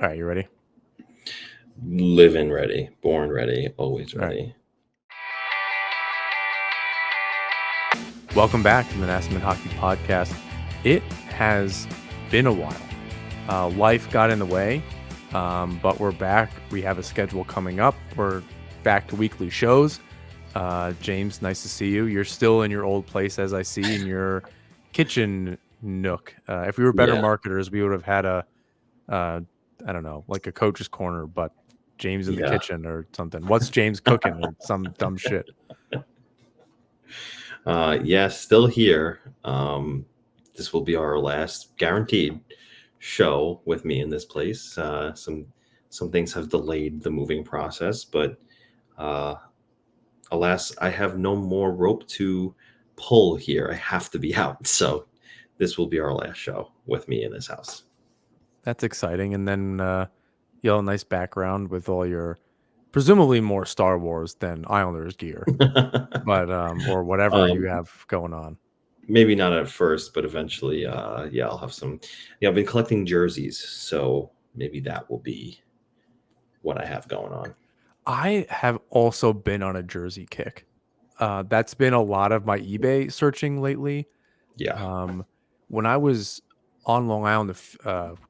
All right, you ready? Living ready, born ready, always All right. ready. Welcome back to the Nassman Hockey Podcast. It has been a while. Life got in the way, but we're back. We have a schedule coming up. We're back to weekly shows. James, nice to see you. You're still in your old place, as I see, in your kitchen nook. If we were better Yeah, marketers, we would have had I don't know, like a coach's corner, but James in the yeah. kitchen or something. What's James cooking or some dumb shit? Yeah, still here. This will be our last guaranteed show with me in this place. Some things have delayed the moving process, but uh, alas, I have no more rope to pull here. I have to be out. So this will be our last show with me in this house. That's exciting. And then you have a nice background with all your presumably more Star Wars than Islanders gear, but or whatever you um, have going on. Maybe not at first, but eventually, yeah, I'll have some. Yeah, I've been collecting jerseys, so maybe that will be what I have going on. I have also been on a jersey kick. That's been a lot of my eBay searching lately. Yeah, Um, when I was on Long Island,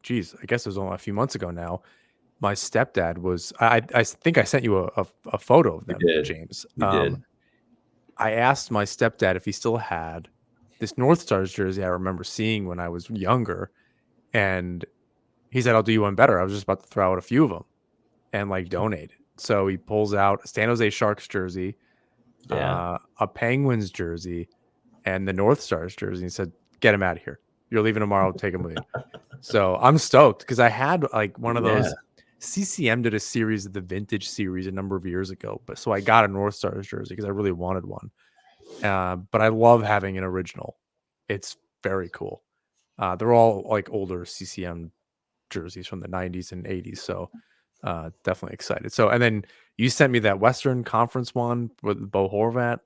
geez, I guess it was only a few months ago now. My stepdad was. I think I sent you a photo of we them, did. James. We did. I asked my stepdad if he still had this North Stars jersey I remember seeing when I was younger, and he said, "I'll do you one better." I was just about to throw out a few of them and like donate it. So he pulls out a San Jose Sharks jersey, Yeah. a Penguins jersey, and the North Stars jersey. He said, "Get him out of here. You're leaving tomorrow. Take him with you." So I'm stoked because I had like one of Yeah. those. CCM did a series of the vintage series a number of years ago, but so I got a North Stars jersey because I really wanted one. But I love having an original. It's very cool. They're all like older CCM jerseys from the 90s and 80s. So definitely excited. So, and then you sent me that Western Conference one with Bo Horvat.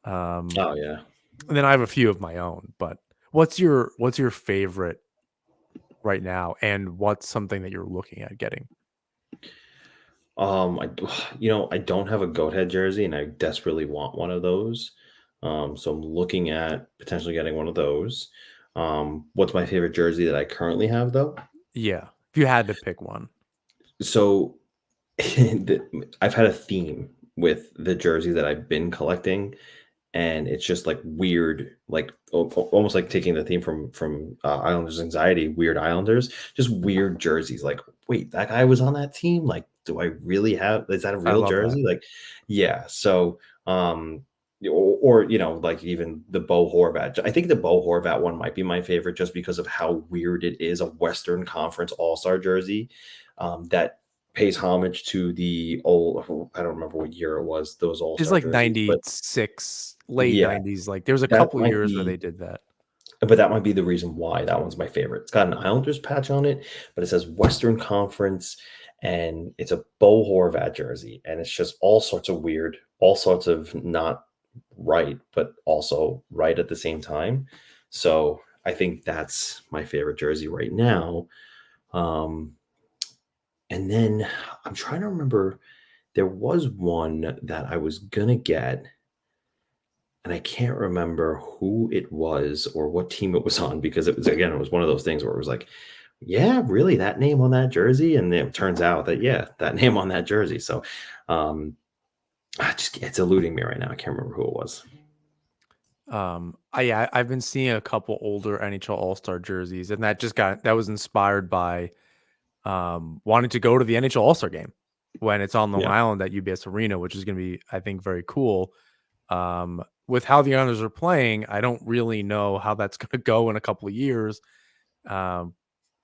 Um, Oh yeah. and then I have a few of my own, but what's your favorite right now? And what's something that you're looking at getting? I, I don't have a goat head jersey, and I desperately want one of those. So I'm looking at potentially getting one of those. What's my favorite jersey that I currently have, though? Yeah. If you had to pick one. So I've had a theme with the jersey that I've been collecting, and it's just like weird, like almost like taking the theme from Islanders Anxiety, Weird Islanders, just weird jerseys. Like, wait, that guy was on that team. Like, do I really have? Is that a I real love that. jersey? Like, yeah. So, or like even the Bo Horvat. I think the Bo Horvat one might be my favorite, just because of how weird it is. A Western Conference All Star jersey that pays homage to the old. I don't remember what year it was. Those All It's Star like jerseys, but 96, late yeah, 90s. Like there was a that couple might years where they be did that. but that might be the reason why that one's my favorite. It's got an Islanders patch on it, but it says Western Conference, and it's a Bo Horvat jersey, and it's just all sorts of weird, all sorts of not right, but also right at the same time. So I think that's my favorite jersey right now. Um, and then I'm trying to remember. There was one that I was gonna get, and I can't remember who it was or what team it was on, because it was, again, it was one of those things where it was like, yeah, really, that name on that jersey, and it turns out that, yeah, that name on that jersey. So um it's eluding me right now. I can't remember who it was. I've been seeing a couple older NHL All-Star jerseys, and that was inspired by wanting to go to the NHL All-Star game when it's on Long Yeah. Island at UBS Arena, which is going to be, I think, very cool. With how the Islanders are playing, I don't really know how that's going to go in a couple of years. Um,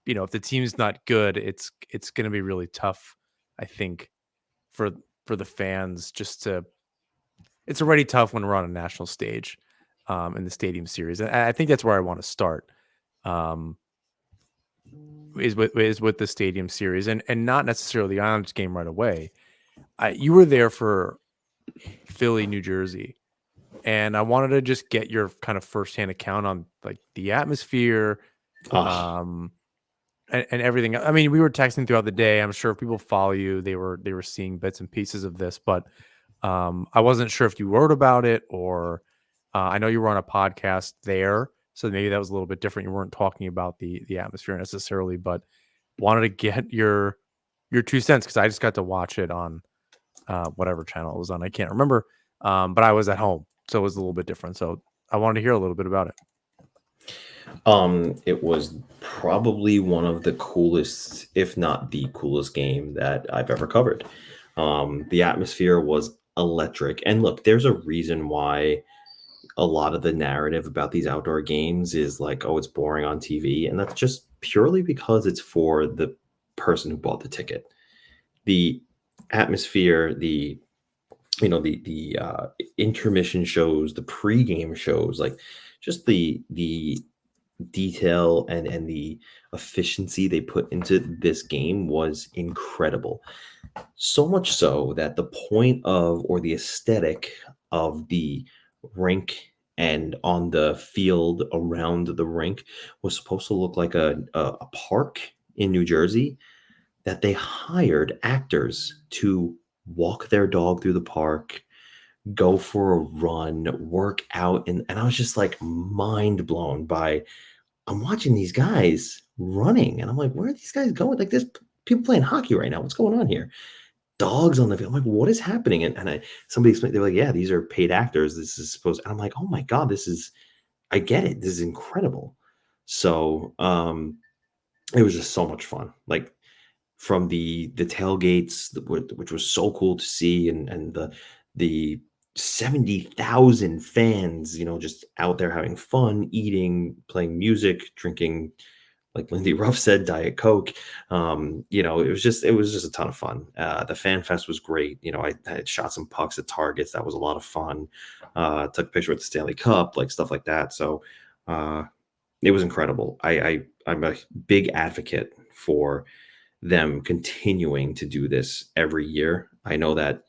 if the team's not good, it's going to be really tough, I think, for for the fans just to. It's already tough when we're on a national stage, in the Stadium Series, and I think that's where I want to start. Um, is with the Stadium Series, and not necessarily the Islanders game right away. You were there for Philly, New Jersey, and I wanted to just get your kind of firsthand account on like the atmosphere, Oh, um, and everything. I mean, we were texting throughout the day. I'm sure if people follow you, they were seeing bits and pieces of this, but I wasn't sure if you wrote about it or I know you were on a podcast there, so maybe that was a little bit different. You weren't talking about the atmosphere necessarily, but wanted to get your 2 cents because I just got to watch it on whatever channel it was on. I can't remember, but I was at home, so it was a little bit different. So I wanted to hear a little bit about it. It was probably one of the coolest, if not the coolest game that I've ever covered. The atmosphere was electric. And look, there's a reason why a lot of the narrative about these outdoor games is like, oh, it's boring on TV. And that's just purely because it's for the person who bought the ticket. The atmosphere, the intermission shows, the pregame shows, like just the detail and the efficiency they put into this game was incredible. So much so that the point of or the aesthetic of the rink and on the field around the rink was supposed to look like a park in New Jersey that they hired actors to walk their dog through the park, go for a run, work out. And I was just like mind blown by I'm watching these guys running, and I'm like, where are these guys going? Like, there's people playing hockey right now. What's going on here? Dogs on the field. I'm like, what is happening? And somebody explained, they're like, yeah, these are paid actors. This is supposed, and I'm like, oh my God, I get it. This is incredible. So, it was just so much fun. Like, from the tailgates, which was so cool to see, and the 70,000 fans, just out there having fun, eating, playing music, drinking, like Lindy Ruff said, Diet Coke. It was just a ton of fun. The fan fest was great. I had shot some pucks at targets. That was a lot of fun. Took a picture with the Stanley Cup, like stuff like that. So uh, it was incredible. I'm a big advocate for them continuing to do this every year. I know that,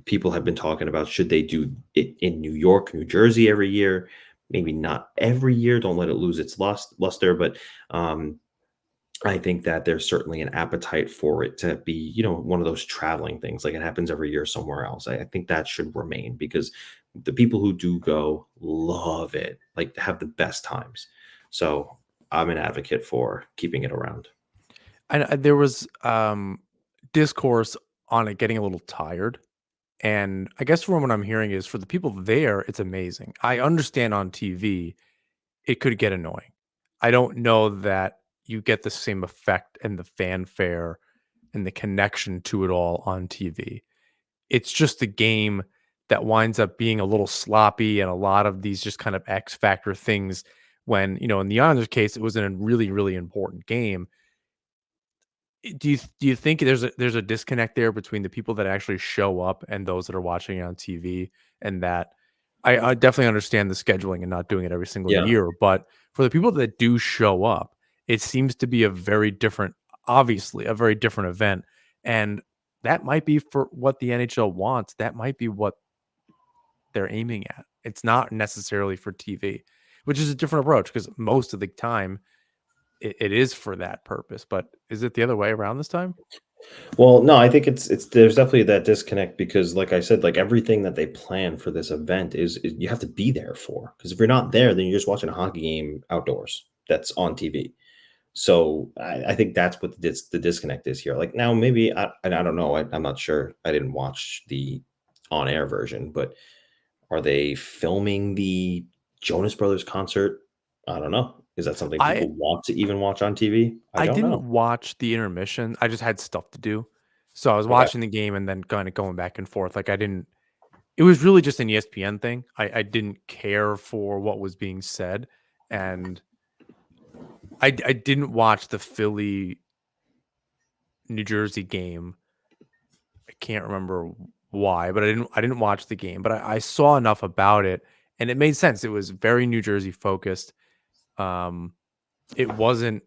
people have been talking about should they do it in New York, New Jersey every year? Maybe not every year. Don't let it lose its luster. But I think that there's certainly an appetite for it to be, one of those traveling things. Like it happens every year somewhere else. I think that should remain because the people who do go love it, like have the best times. So I'm an advocate for keeping it around. There was discourse on it getting a little tired. And I guess from what I'm hearing is for the people there, it's amazing. I understand on TV, it could get annoying. I don't know that you get the same effect and the fanfare and the connection to it all on TV. It's just a game that winds up being a little sloppy and a lot of these just kind of X factor things when, in the Islanders case, it was in a really, really important game. Do you think there's a disconnect there between the people that actually show up and those that are watching it on TV? And that I definitely understand the scheduling and not doing it every single Yeah. year, but for the people that do show up, it seems to be a very different, obviously a very different event, and that might be for what the NHL wants. That might be what they're aiming at. It's not necessarily for TV, which is a different approach because most of the time it is for that purpose. But is it the other way around this time? Well, no, I think it's there's definitely that disconnect because like I said, like everything that they plan for this event is you have to be there for. Because if you're not there, then you're just watching a hockey game outdoors that's on TV. So I think that's what the disconnect is here. Like now, maybe and I don't know. I'm not sure. I didn't watch the on air version, but are they filming the Jonas Brothers concert? I don't know. Is that something I people want to even watch on TV? I I don't know. didn't watch the intermission. I just had stuff to do. So I was Okay. watching the game and then kinda going back and forth. Like I didn't it was really just an ESPN thing. I didn't care for what was being said, and I didn't watch the Philly New Jersey game. I can't remember why, but I didn't watch the game, but I saw enough about it, and it made sense. It was very New Jersey focused. Um, it wasn't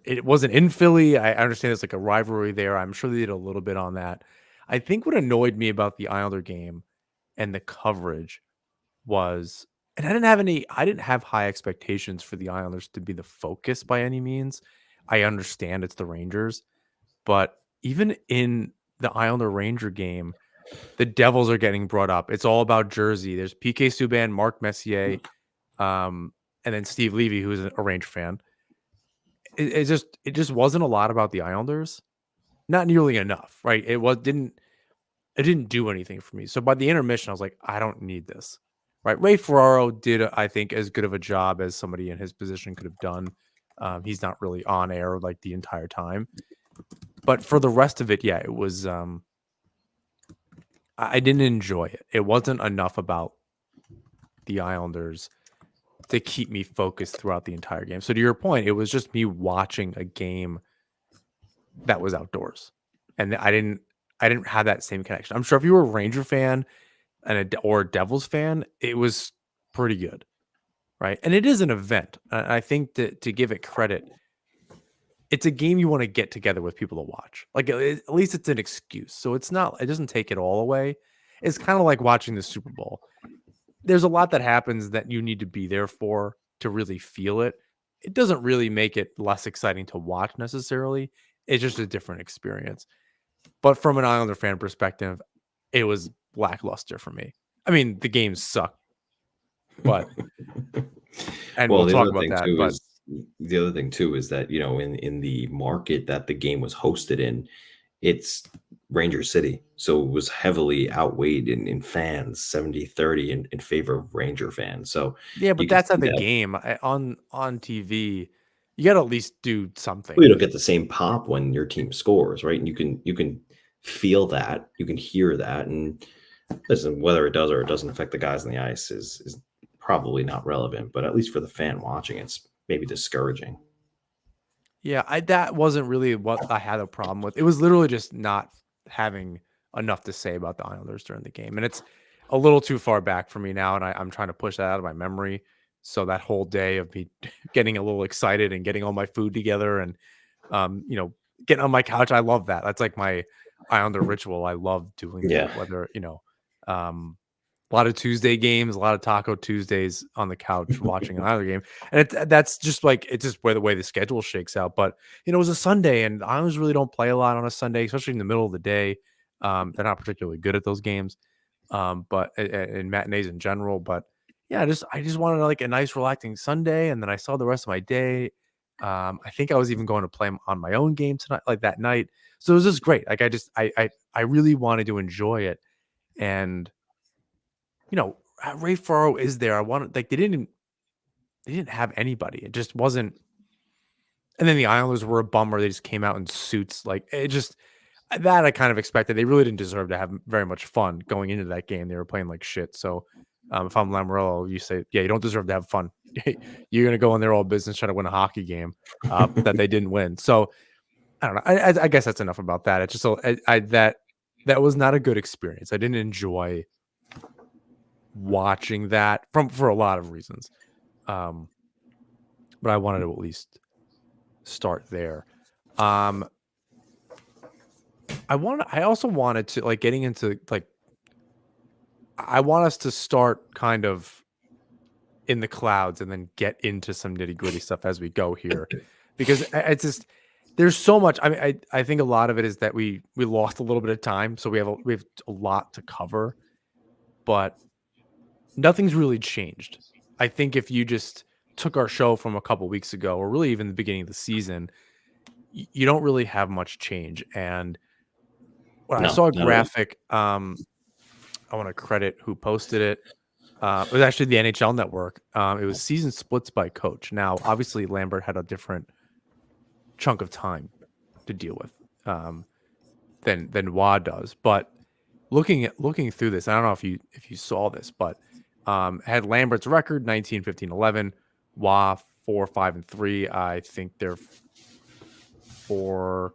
It wasn't in Philly. I understand there's like a rivalry there. I'm sure they did a little bit on that. I think what annoyed me about the Islander game and the coverage was, And I didn't have high expectations for the Islanders to be the focus by any means. I understand it's the Rangers, but even in the Islander Ranger game, the Devils are getting brought up. It's all about Jersey. There's PK Subban, Mark Messier, um, and then Steve Levy, who's a Ranger fan. It just wasn't a lot about the Islanders. Not nearly enough, right? It didn't do anything for me. So by the intermission, I was like, I don't need this. Right. Ray Ferraro did, I think, as good of a job as somebody in his position could have done. He's not really on air like the entire time. But for the rest of it, yeah, it was I didn't enjoy it. It wasn't enough about the Islanders to keep me focused throughout the entire game. So to your point, it was just me watching a game that was outdoors. And I didn't have that same connection. I'm sure if you were a Ranger fan or a Devils fan, it was pretty good, right? And it is an event. I think that to give it credit, it's a game you want to get together with people to watch. Like at least it's an excuse. So it doesn't take it all away. It's kind of like watching the Super Bowl. There's a lot that happens that you need to be there for to really feel it. It doesn't really make it less exciting to watch necessarily. It's just a different experience. But from an Islander fan perspective, it was lackluster for me. I mean, the game sucked, but and Well, we'll talk about that. But the other thing too is that, in the market that the game was hosted in, it's Ranger City. So it was heavily outweighed in fans, 70-30 in favor of Ranger fans. So yeah, you but could that's see not the that. game. On TV. You got to at least do Well, something. you don't get the same pop when your team scores, right? And you can feel that, you can hear that, and listen, whether it does or it doesn't affect the guys on the ice is probably not relevant. But at least for the fan watching, it's maybe discouraging. Yeah, that wasn't really what I had a problem with. It was literally just not having enough to say about the Islanders during the game, and it's a little too far back for me now, and I'm trying to push that out of my memory. So that whole day of me getting a little excited and getting all my food together and getting on my couch, I love that. That's like my Islander ritual. I love doing Yeah, that. Whether a lot of Tuesday games, a lot of Taco Tuesdays on the couch watching another game, and that's just like it's just where the way the schedule shakes out. But it was a Sunday, and the Islanders really don't play a lot on a Sunday, especially in the middle of the day. They're not particularly good at those games, but in matinees in general. But yeah, I just wanted like a nice relaxing Sunday, and then I saw the rest of my day. I think I was even going to play on my own game tonight, like that night. So it was just great. Like I really wanted to enjoy it, and Ray Ferraro is there. I wanted like they didn't have anybody. It just wasn't. And then the Islanders were a bummer. They just came out in suits. Like it just that I kind of expected. They really didn't deserve to have very much fun going into that game. They were playing like shit. So if I'm Lamoriello, you say, yeah, you don't deserve to have fun. You're gonna go in there all business trying to win a hockey game that they didn't win. So I don't know. I guess that's enough about that. It's just that was not a good experience. I didn't enjoy watching that for a lot of reasons. Um, but I wanted to at least start there. Um, I also wanted to like getting into like I want us to start kind of in the clouds and then get into some nitty gritty stuff as we go here, because it's just there's so much. I mean, I think a lot of it is that we lost a little bit of time, so we have a lot to cover, but nothing's really changed. I think if you just took our show from a couple weeks ago, or really even the beginning of the season, you don't really have much change. And when I no, saw a not at all. graphic, I want to credit who posted it. It was actually the NHL Network. It was season splits by coach. Now, obviously, Lambert had a different chunk of time to deal with than Wad does. But looking through this, I don't know if you saw this, but had Lambert's record 19, 15, 11, Wah 4, 5, and 3. I think they're 4,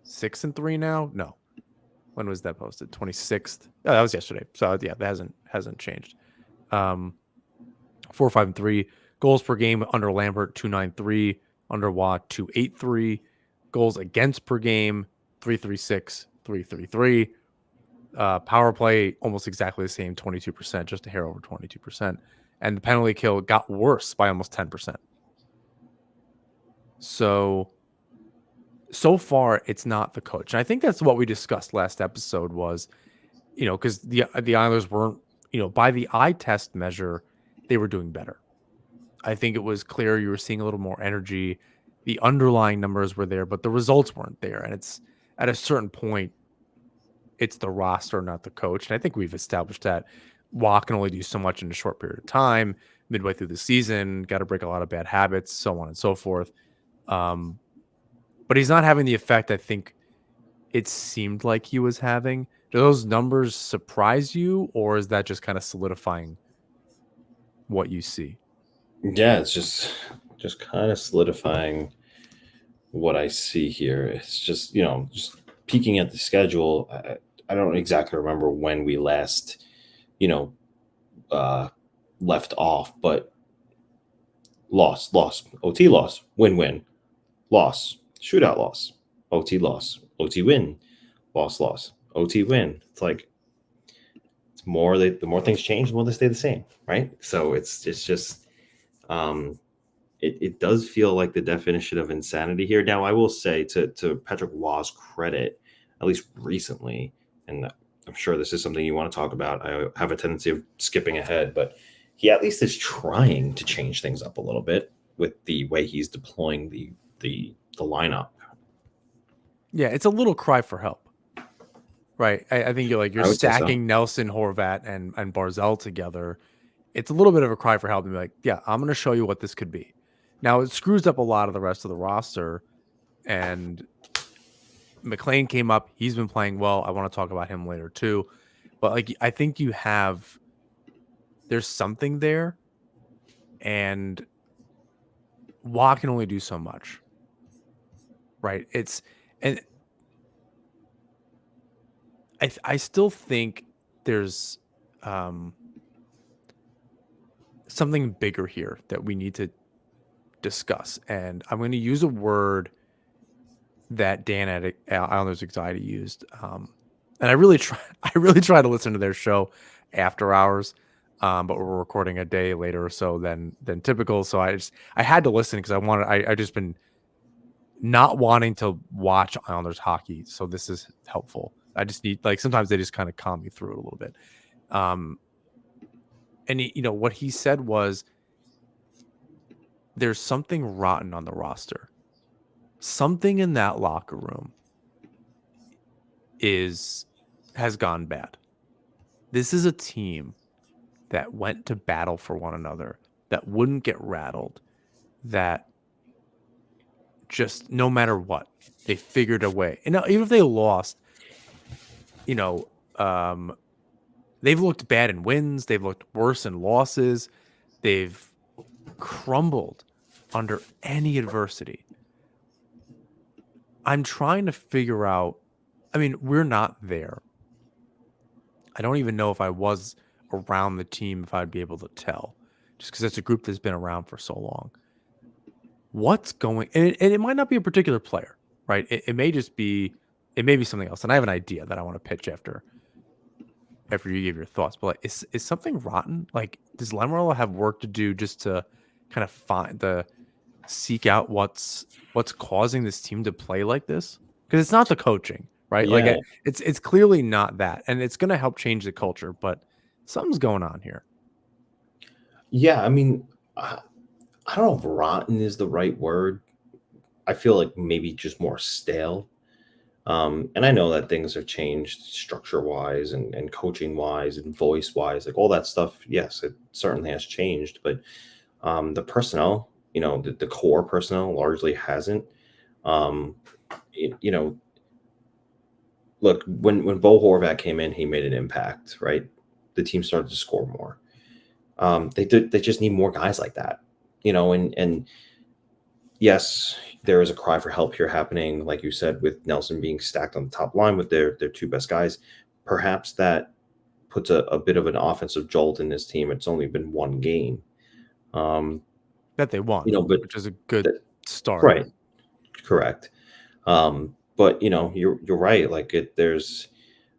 6, and 3 now. No, when was that posted? 26th. Oh, that was yesterday. So yeah, that hasn't changed. 4, 5, and 3 goals per game under Lambert 293, under Watt 283, goals against per game 336, 333. Power play almost exactly the same, 22%, just a hair over 22%. And the penalty kill got worse by almost 10%. So far, it's not the coach. And I think that's what we discussed last episode was, because the Islanders weren't, by the eye test measure, they were doing better. I think it was clear you were seeing a little more energy. The underlying numbers were there, but the results weren't there. And it's at a certain point, it's the roster, not the coach. And I think we've established that Watt can only do so much in a short period of time. Midway through the season, got to break a lot of bad habits, so on and so forth. But he's not having the effect I think it seemed like he was having. Do those numbers surprise you, or is that just kind of solidifying what you see? Yeah, it's just kind of solidifying what I see here. It's just, just peeking at the schedule. I don't exactly remember when we last, you know, uh, left off, but loss, loss, OT loss, win, win, loss, shootout loss, OT loss, OT win, loss, loss, OT win. It's like, it's more, the more things change, the more they stay the same, right? So it's just, um, it does feel like the definition of insanity here. Now, I will say to Patrick Waugh's credit, at least recently, and I'm sure this is something you want to talk about. I have a tendency of skipping ahead, but he at least is trying to change things up a little bit with the way he's deploying the lineup. Yeah, it's a little cry for help, right? I think you're I would say so. stacking Nelson, Horvat, and Barzell together. It's a little bit of a cry for help and be like, yeah, I'm going to show you what this could be. Now it screws up a lot of the rest of the roster, and McLean came up. He's been playing well. I want to talk about him later too. But I think there's something there, and Watt can only do so much, right? And I still think there's something bigger here that we need to discuss, and I'm going to use a word that Dan at Islanders Anxiety used. And I really try, I really try to listen to their show after hours. But we're recording a day later or so than typical. So I had to listen because I just been not wanting to watch Islanders hockey. So this is helpful. I just need, sometimes they just kind of calm me through it a little bit. And what he said was there's something rotten on the roster. Something in that locker room has gone bad. This is a team that went to battle for one another, that wouldn't get rattled, that just no matter what, they figured a way. And now, even if they lost, you know, um, they've looked bad in wins, they've looked worse in losses, they've crumbled under any adversity. I'm trying to figure out, I mean, we're not there. I don't even know if I was around the team if I'd be able to tell, just because it's a group that's been around for so long. What's going, and it might not be a particular player, right? It may just be, it may be something else. And I have an idea that I want to pitch after you give your thoughts. But is something rotten? Like, does Lamoriello have work to do just to kind of seek out what's causing this team to play like this? Because it's not the coaching, right? Yeah, It's clearly not that, and it's going to help change the culture. But something's going on here. yeah. I mean, I don't know if rotten is the right word. I feel like maybe just more stale. And I know that things have changed structure wise and coaching wise and voice wise, like all that stuff. Yes, it certainly has changed, but the personnel, the core personnel largely hasn't. Um, it, you know, Look, when Bo Horvat came in, he made an impact, right? The team started to score more. They just need more guys like that, and yes, there is a cry for help here happening, like you said, with Nelson being stacked on the top line with their two best guys. Perhaps that puts a bit of an offensive jolt in this team. It's only been one game, um, That they won, but which is a good that, start. right, correct. But you're right. Like there's,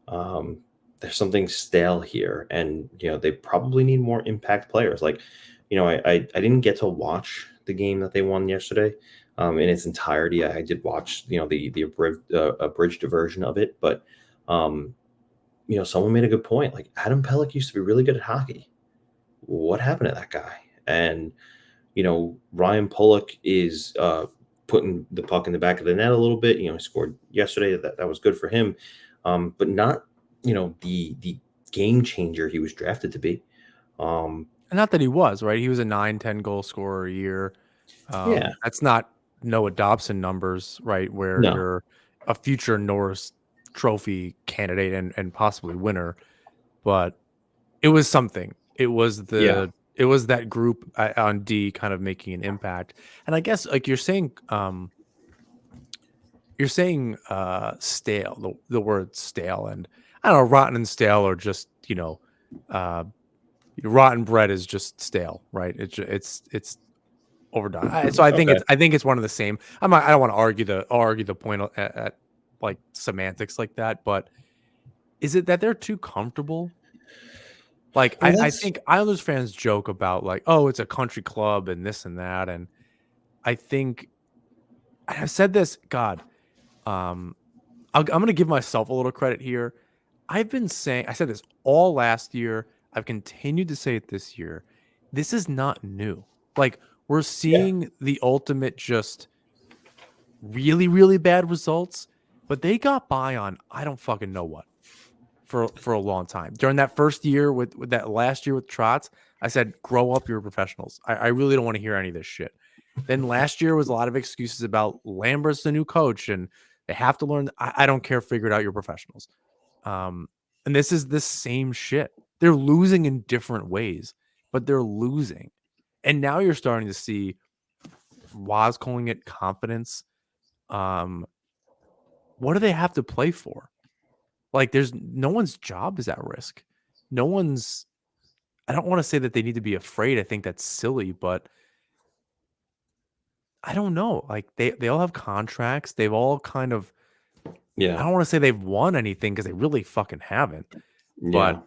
um, there's something stale here, and they probably need more impact players. Like, I didn't get to watch the game that they won yesterday in its entirety. I did watch the abridged version of it, but um, someone made a good point. Like, Adam Pellick used to be really good at hockey. What happened to that guy? And Ryan Pollock is putting the puck in the back of the net a little bit. He scored yesterday. That was good for him, but not the game changer he was drafted to be. And not that he was, right? He was a 9-10 goal scorer a year. Yeah, That's not Noah Dobson numbers, right? Where no, you're a future Norris Trophy candidate and possibly winner, but it was something. yeah, It was that group on D kind of making an impact. And I guess like you're saying stale, the word stale, and I don't know, rotten and stale are just, uh rotten bread is just stale, right? It's overdone. So okay. I think it's one of the same. I don't want to argue the point at like semantics like that, but is it that they're too comfortable? Like Well, I that's think Islanders fans joke about like, oh, it's a country club and this and that, and I think I've said this. God, um, I'm going to give myself a little credit here. I said this all last year. I've continued to say it this year. This is not new. Like we're yeah, seeing the ultimate just really, really bad results, but they got by on I don't fucking know what for a long time. During that first year with that last year with Trotz, I said, grow up, you're professionals. I really don't want to hear any of this shit. Then last year was a lot of excuses about Lambert's the new coach and they have to learn. I don't care, figure it out, you're professionals. Um, and this is the same shit. They're losing in different ways, but they're losing. And now you're starting to see Waz calling it confidence. Um, what do they have to play for? Like, there's no one's job is at risk. No one's. I don't want to say that they need to be afraid. I think that's silly, but I don't know. Like they all have contracts. They've all kind of. I yeah, don't want to say they've won anything because they really fucking haven't. But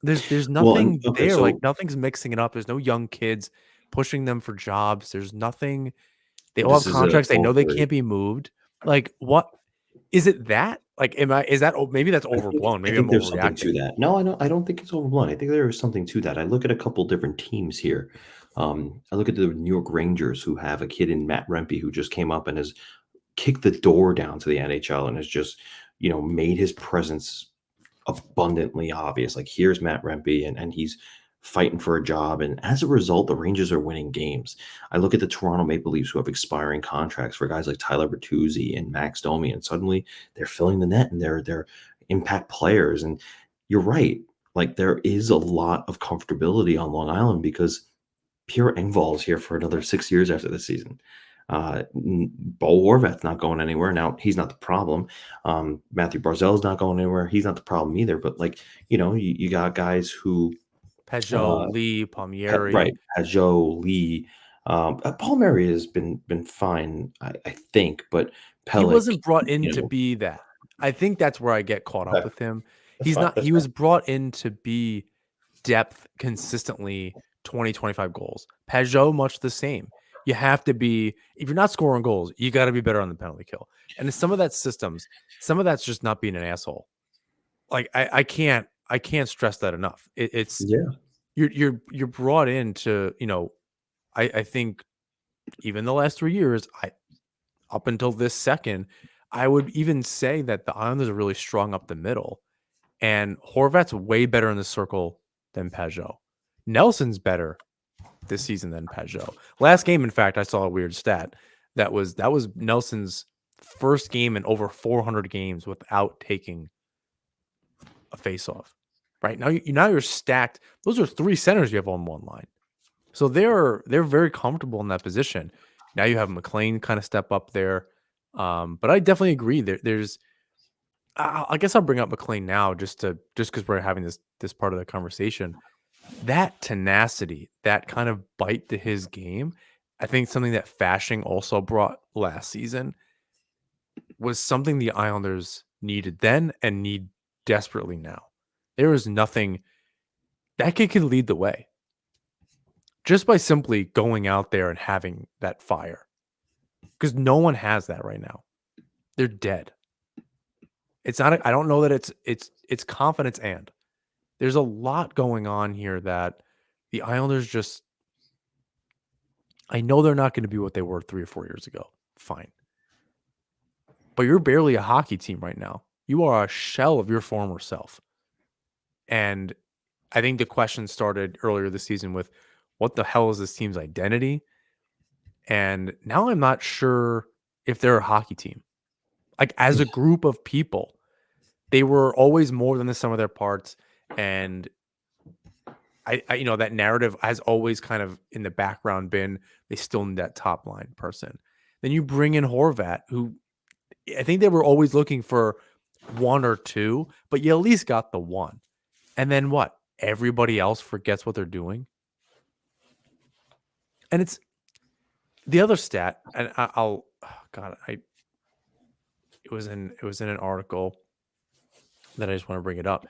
yeah. there's Well, and nothing okay, there. Like so nothing's mixing it up. There's no young kids pushing them for jobs. There's nothing. They all have this is a contracts. They know they over. can't be moved. Like what is it that? Like am I? Is that maybe that's I think overblown? I Maybe I'm think there's something to overreacting. that. No, I don't think it's overblown. I think there is something to that. I look at a couple different teams here. I look at the New York Rangers, who have a kid in Matt Rempe who just came up and has kicked the door down to the NHL and has just, made his presence abundantly obvious. Like, here's Matt Rempe, and he's fighting for a job. And as a result, the Rangers are winning games. I look at the Toronto Maple Leafs, who have expiring contracts for guys like Tyler Bertuzzi and Max Domi, and suddenly they're filling the net and they're impact players. And you're right. Like, there is a lot of comfortability on Long Island because Pierre Engvall is here for another 6 years after this season. Bo Horvat's not going anywhere. Now, he's not the problem. Matthew Barzell's not going anywhere. He's not the problem either. But, like, you got guys who, Peugeot, uh, Lee, Palmieri. right, Pajot, Lee, Paul Murray has been fine, I think, but He Pellick, wasn't brought in to be that. I think that's where I get caught up okay, with him. that's He's fine. not That's he fine. was brought in to be depth consistently 20, 25 goals. Peugeot, much the same. You have to be if you're not scoring goals, you got to be better on the penalty kill. And some of that's systems, some of that's just not being an asshole. Like I can't stress that enough. It's Yeah, you're brought in to, I think even the last 3 years, I up until this second, I would even say that the Islanders are really strong up the middle, and Horvat's way better in the circle than Pajot. Nelson's better this season than Pajot. Last game, in fact, I saw a weird stat that was Nelson's first game in over 400 games without taking a faceoff. Right now you're stacked. Those are three centers you have on one line. So they're very comfortable in that position. Now you have McLean kind of step up there. But I definitely agree. There's I guess I'll bring up McLean now just because we're having this part of the conversation. That tenacity, that kind of bite to his game, I think something that Fashing also brought last season was something the Islanders needed then and need desperately now. There is nothing that kid can lead the way just by simply going out there and having that fire. Because no one has that right now. They're dead. It's not. I don't know that it's confidence, and there's a lot going on here that the Islanders just. I know they're not going to be what they were 3 or 4 years ago. Fine, but you're barely a hockey team right now. You are a shell of your former self, and I think the question started earlier this season with, what the hell is this team's identity? And now I'm not sure if they're a hockey team. Like, as a group of people, they were always more than the sum of their parts. And I that narrative has always kind of in the background been they still need that top line person. Then you bring in Horvat, who I think they were always looking for one or two, but you at least got the one. And then what? Everybody else forgets what they're doing. And it's the other stat, and I'll God, it was in an article that I just want to bring it up.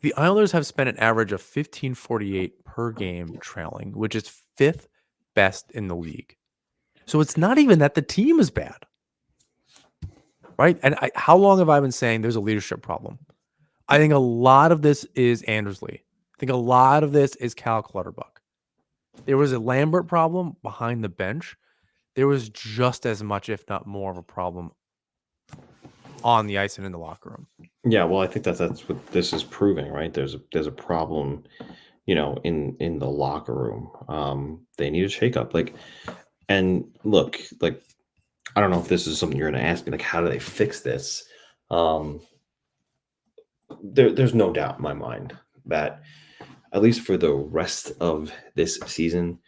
The Islanders have spent an average of 15.48 per game trailing, which is 5th best in the league. So it's not even that the team is bad, right? And how long have I been saying there's a leadership problem? I think a lot of this is Andersley. I think a lot of this is Cal Clutterbuck. There was a Lambert problem behind the bench. There was just as much, if not more, of a problem on the ice and in the locker room. Yeah, well, I think that's what this is proving, right? There's a problem, in the locker room. They need a shakeup. And look, I don't know if this is something you're going to ask me, how do they fix this? There's no doubt in my mind that at least for the rest of this season,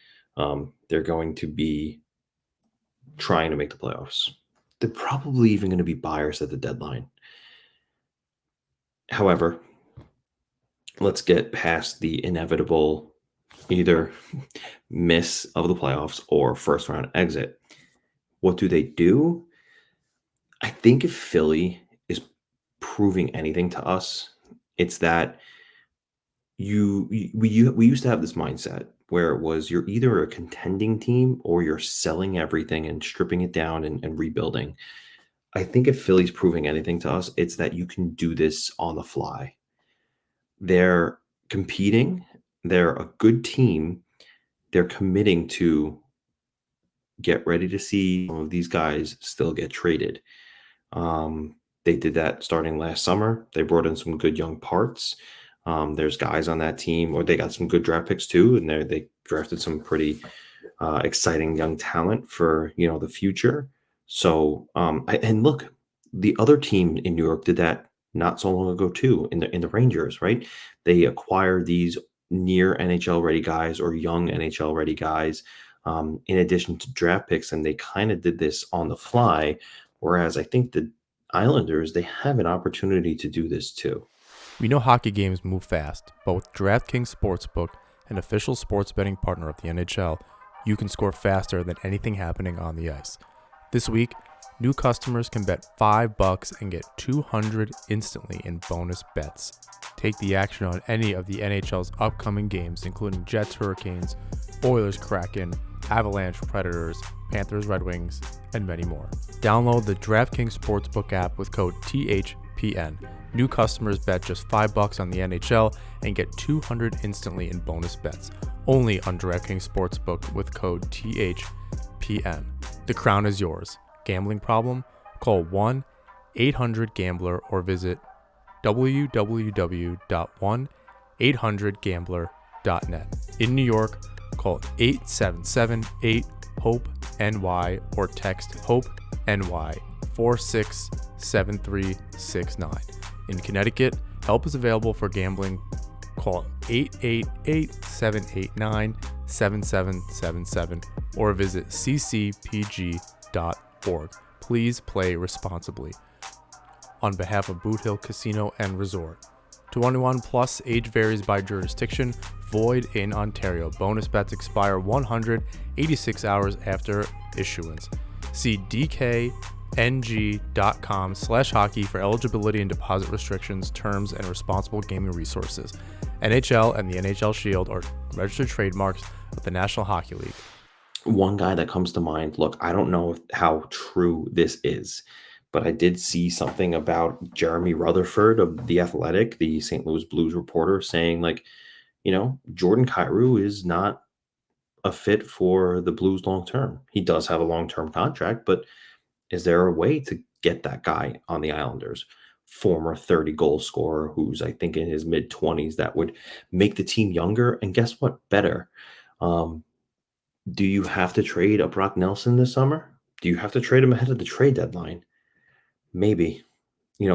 they're going to be trying to make the playoffs. They're probably even going to be buyers at the deadline. However, let's get past the inevitable either miss of the playoffs or first round exit. What do? I think if Philly is proving anything to us, it's that we used to have this mindset where it was you're either a contending team or you're selling everything and stripping it down and rebuilding. I think if Philly's proving anything to us, it's that you can do this on the fly. They're competing. They're a good team. They're committing to get ready to see some of these guys still get traded. They did that starting last summer. They brought in some good young parts. There's guys on that team, or they got some good draft picks too, and they drafted some pretty exciting young talent for the future. So, and look, the other team in New York did that not so long ago too, in the Rangers, right? They acquired these near NHL ready guys or young NHL ready guys, in addition to draft picks, and they kind of did this on the fly. Whereas I think the Islanders, they have an opportunity to do this too. We know hockey games move fast, but with DraftKings Sportsbook, an official sports betting partner of the NHL, you can score faster than anything happening on the ice. This week, new customers can bet $5 and get $200 instantly in bonus bets. Take the action on any of the NHL's upcoming games, including Jets Hurricanes, Oilers Kraken, Avalanche Predators, Panthers Red Wings, and many more. Download the DraftKings Sportsbook app with code THPN. New customers bet just $5 on the NHL and get $200 instantly in bonus bets. Only on DraftKings Sportsbook with code THPN. The crown is yours. Gambling problem? Call 1-800-GAMBLER or visit www.1800gambler.net. In New York, call 877-8-HOPE-NY or text HOPE-NY 467369. In Connecticut, help is available for gambling. Call 888-789-7777 or visit ccpg.org. Please play responsibly. On behalf of Boot Hill Casino and Resort. 21 plus, age varies by jurisdiction, void in Ontario. Bonus bets expire 186 hours after issuance. See DK ng.com/hockey for eligibility and deposit restrictions, terms, and responsible gaming resources. NHL and the NHL Shield are registered trademarks of the National Hockey League. One guy that comes to mind, look, I don't know how true this is, but I did see something about Jeremy Rutherford of The Athletic, the St. Louis Blues reporter, saying, like, Jordan Kyrou is not a fit for the Blues long term. He does have a long term contract, but is there a way to get that guy on the Islanders? Former 30 goal scorer who's, I think, in his mid 20s, that would make the team younger and guess what? Better. Um, do you have to trade a Brock Nelson this summer? Do you have to trade him ahead of the trade deadline? Maybe.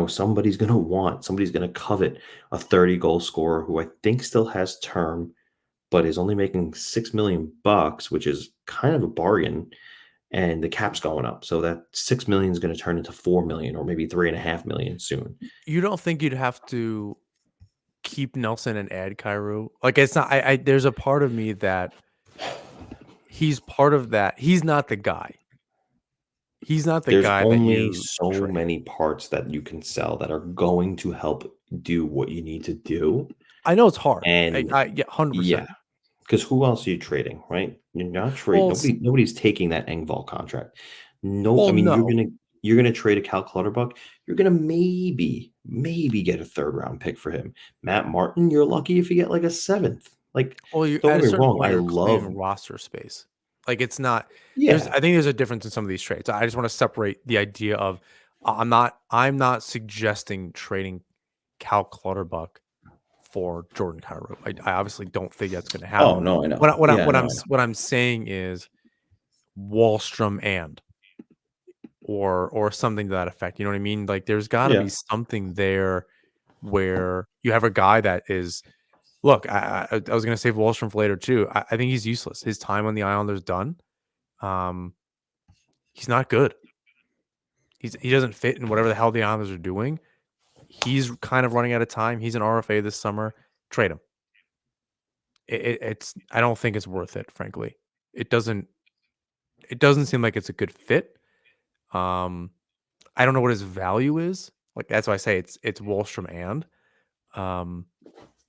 Somebody's going to covet a 30 goal scorer who I think still has term, but is only making $6 million bucks, which is kind of a bargain. And the cap's going up. So that 6 million is going to turn into 4 million or maybe 3.5 million soon. You don't think you'd have to keep Nelson and add Kyrou? Like, it's not, I there's a part of me that he's part of that. He's not the guy. He's not the There's guy that only you so trade. many parts that you can sell that are going to help do what you need to do. I know it's hard. And Yeah, 100%. yeah, because who else are you trading, right? You're not trading. Well, Nobody's taking that Engvall contract. No, I well, mean no. you're gonna trade a Cal Clutterbuck. You're gonna maybe get a third round pick for him. Matt Martin, you're lucky if you get like a seventh. Like, Well, you don't at get a me certain wrong, point, I you're love claiming roster space. Like, it's not. yeah. I think there's a difference in some of these trades. I just want to separate the idea of I'm not suggesting trading Cal Clutterbuck for Jordan Kyrou. I obviously don't think that's going to Oh happen. no, I know. Yeah, no, I know. What I'm saying is Wallstrom or something to that effect. You know what I mean? Like, there's got to Yeah. be something there where you have a guy that is. Look, I was going to save Wallstrom for later too. I think he's useless. His time on the Islanders done. Um, he's not good. He doesn't fit in whatever the hell the Islanders are doing. He's kind of running out of time. He's an RFA this summer. Trade him. It's I don't think it's worth it, frankly. It doesn't seem like it's a good fit. Um, I don't know what his value is. Like, that's why I say it's Wallstrom and um,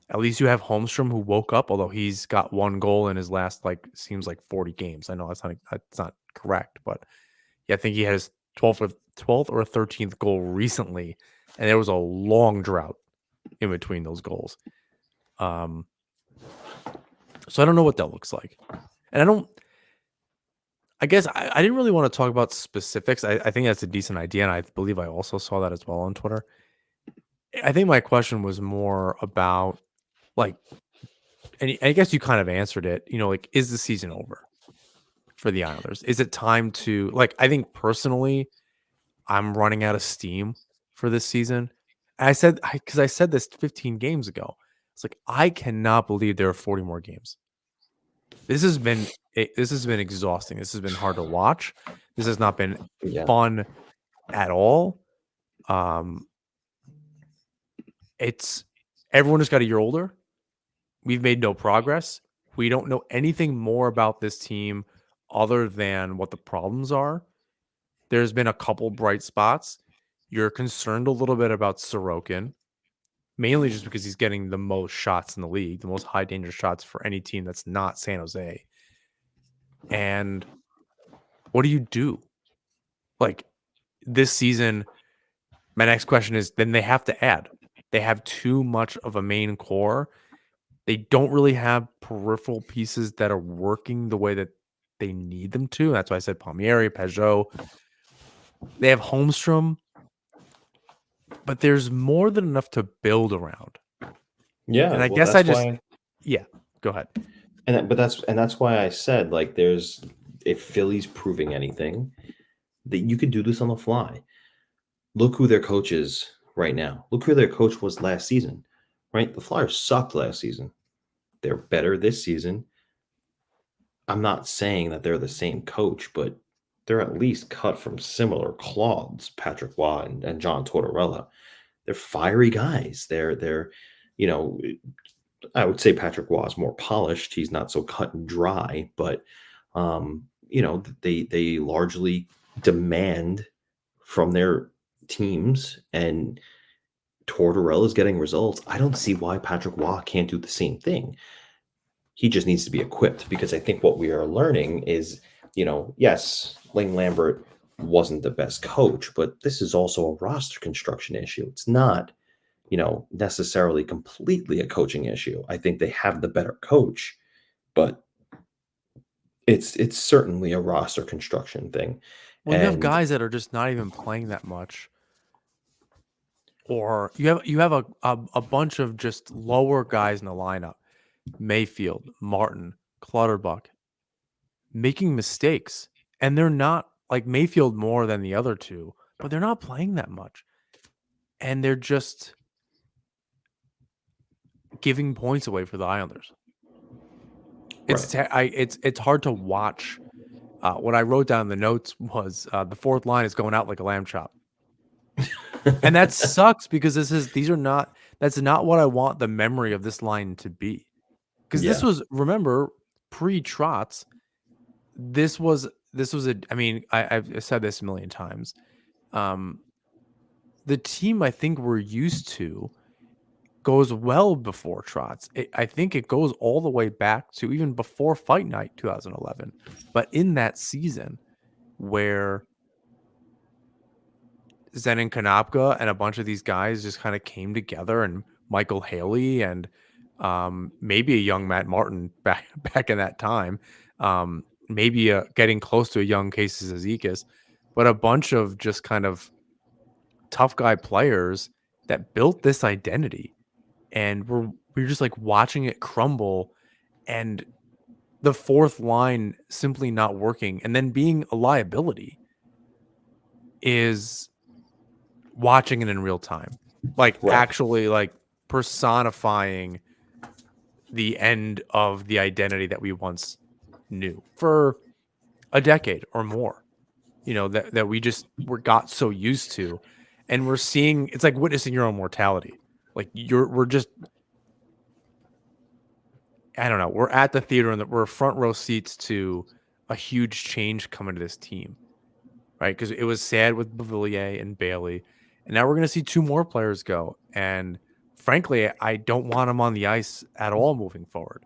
at least you have Holmstrom, who woke up, although he's got one goal in his last, like, seems like 40 games. I know that's not correct, but yeah, I think he had his 12th or 13th goal recently, and there was a long drought in between those goals. Um, so I don't know what that looks like, and I guess I didn't really want to talk about specifics. I think that's a decent idea, and I believe I also saw that as well on Twitter. I think my question was more about, like, and I guess you kind of answered it. Like, is the season over for the Islanders? Is it time to, like? I think personally, I'm running out of steam for this season. And because I said this 15 games ago. It's like, I cannot believe there are 40 more games. This has been exhausting. This has been hard to watch. This has not been Yeah. fun at all. Um, it's Everyone just got a year older. We've made no progress. We don't know anything more about this team other than what the problems are. There's been a couple bright spots. You're concerned a little bit about Sorokin, mainly just because he's getting the most shots in the league, the most high danger shots for any team that's not San Jose. And what do you do? Like, this season, my next question is, then they have to add. They have too much of a main core. They don't really have peripheral pieces that are working the way that they need them to. That's why I said Palmieri, Peugeot. They have Holmstrom, but there's more than enough to build around. Yeah. And I Well, guess yeah, go ahead. that's why I said, like, there's, if Philly's proving anything, that you could do this on the fly. Look who their coach is right now. Look who their coach was last season, right? The Flyers sucked last season. They're better this season. I'm not saying that they're the same coach, but they're at least cut from similar cloths, Patrick Waugh and John Tortorella. They're fiery guys. They're, you know, I would say Patrick Waugh is more polished. He's not so cut and dry, but they largely demand from their teams, and Tortorella is getting results. I don't see why Patrick Waugh can't do the same thing. He just needs to be equipped, because I think what we are learning is, yes, Lane Lambert wasn't the best coach, but this is also a roster construction issue. It's not, necessarily completely a coaching issue. I think they have the better coach, but it's certainly a roster construction thing. Well, you have And guys that are just not even playing that much, or you have a bunch of just lower guys in the lineup. Mayfield, Martin, Clutterbuck, making mistakes. And they're not like Mayfield more than the other two, but they're not playing that much. And they're just giving points away for the Islanders. right. It's hard to watch. What I wrote down in the notes was the fourth line is going out like a lamb chop. And that sucks because that's not what I want the memory of this line to be. Because this Yeah. was, remember, pre-Trotz, this was I mean, I've said this a million times. Um, the team I think we're used to goes well before Trotz. I think it goes all the way back to even before Fight Night 2011. But in that season where Zenon Konopka and a bunch of these guys just kind of came together, and Michael Haley and maybe a young Matt Martin back in that time, maybe getting close to a young Casey Zizekas, but a bunch of just kind of tough guy players that built this identity, and we're just like watching it crumble, and the fourth line simply not working, and then being a liability is watching it in real time, like Right. actually like personifying the end of the identity that we once knew for a decade or more, that we just got so used to. And we're seeing, it's like witnessing your own mortality. Like we're just, I don't know, we're at the theater and we're front row seats to a huge change coming to this team, right? Because it was sad with Beauvillier and Bailey, and now we're going to see two more players go. And frankly, I don't want them on the ice at all moving forward.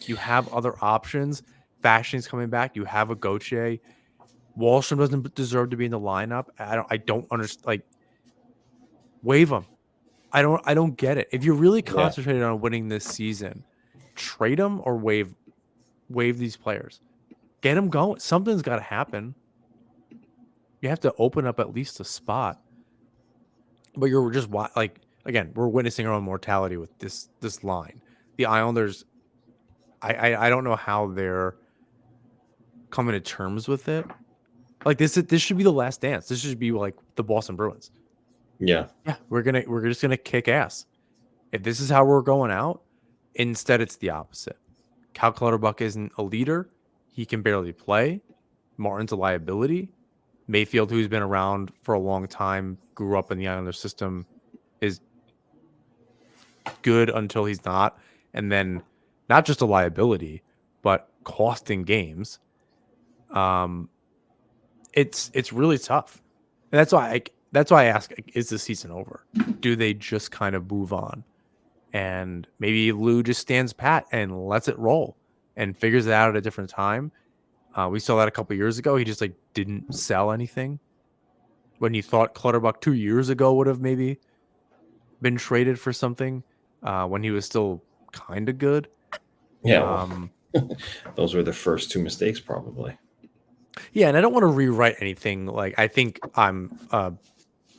You have other options. Fashion's coming back. You have a Gauthier. Wallstrom doesn't deserve to be in the lineup. I don't understand. Like, waive him. I don't get it. If you're really Yeah. concentrated on winning this season, trade them or waive these players. Get them going. Something's got to happen. You have to open up at least a spot. But you're just like, again, we're witnessing our own mortality with this line. The Islanders, I don't know how they're coming to terms with it. Like this should be the last dance. This should be like the Boston Bruins. Yeah. Yeah, we're just gonna kick ass. If this is how we're going out, instead it's the opposite. Cal Clutterbuck isn't a leader. He can barely play. Martin's a liability. Mayfield, who's been around for a long time, grew up in the Islander system, is good until he's not, and then not just a liability, but costing games. Um, it's really tough, and that's why I ask: is the season over? Do they just kind of move on, and maybe Lou just stands pat and lets it roll and figures it out at a different time? We saw that a couple years ago. He just like didn't sell anything when you thought Clutterbuck 2 years ago would have maybe been traded for something when he was still kind of good. Yeah. Um, Well, those were the first two mistakes, probably. yeah, and I don't want to rewrite anything. Like I think I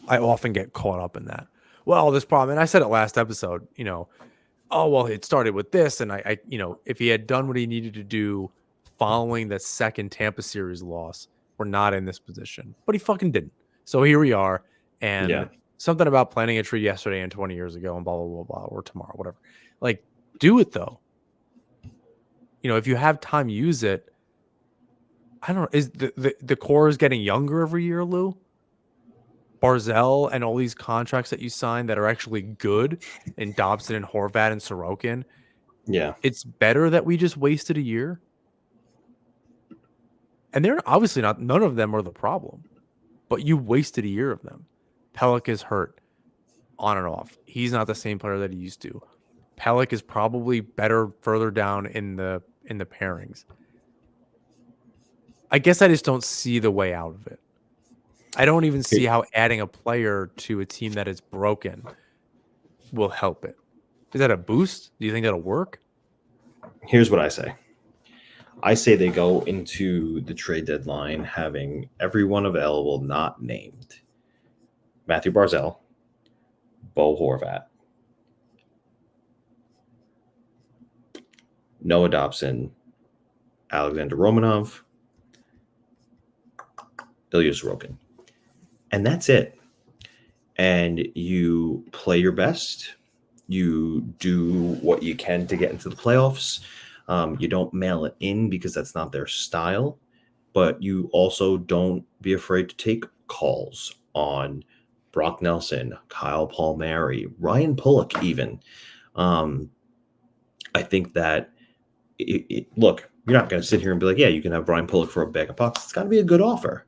often get caught up in that. Well, this problem, and I said it last episode. Oh well, it started with this, and if he had done what he needed to do following the second Tampa series loss, we're not in this position. But he fucking didn't. So here we are, Yeah. and something about planting a tree yesterday and 20 years ago, and blah blah blah blah, or tomorrow, whatever. Like, do it though. If you have time, use it. I don't know. Is the core is getting younger every year, Lou? Barzell and all these contracts that you sign that are actually good, and Dobson and Horvat and Sorokin. Yeah. It's better that we just wasted a year. And they're obviously not, none of them are the problem. but you wasted a year of them. Pellick is hurt on and off. He's not the same player that he used to. Pellick is probably better further down in the pairings. I guess I just don't see the way out of it. I don't even see how adding a player to a team that is broken will help it. Is that a boost? Do you think that'll work? Here's what I say. I say they go into the trade deadline having everyone available not named: Matthew Barzell, Bo Horvat, Noah Dobson, Alexander Romanov, Ilya Sorokin. And that's it. And you play your best. You do what you can to get into the playoffs. You don't mail it in because that's not their style. But you also don't be afraid to take calls on Brock Nelson, Kyle Palmieri, Ryan Pulock even. I think that, look, you're not going to sit here and be like, yeah, you can have Brian Pulock for a bag of pucks. It's got to be a good offer.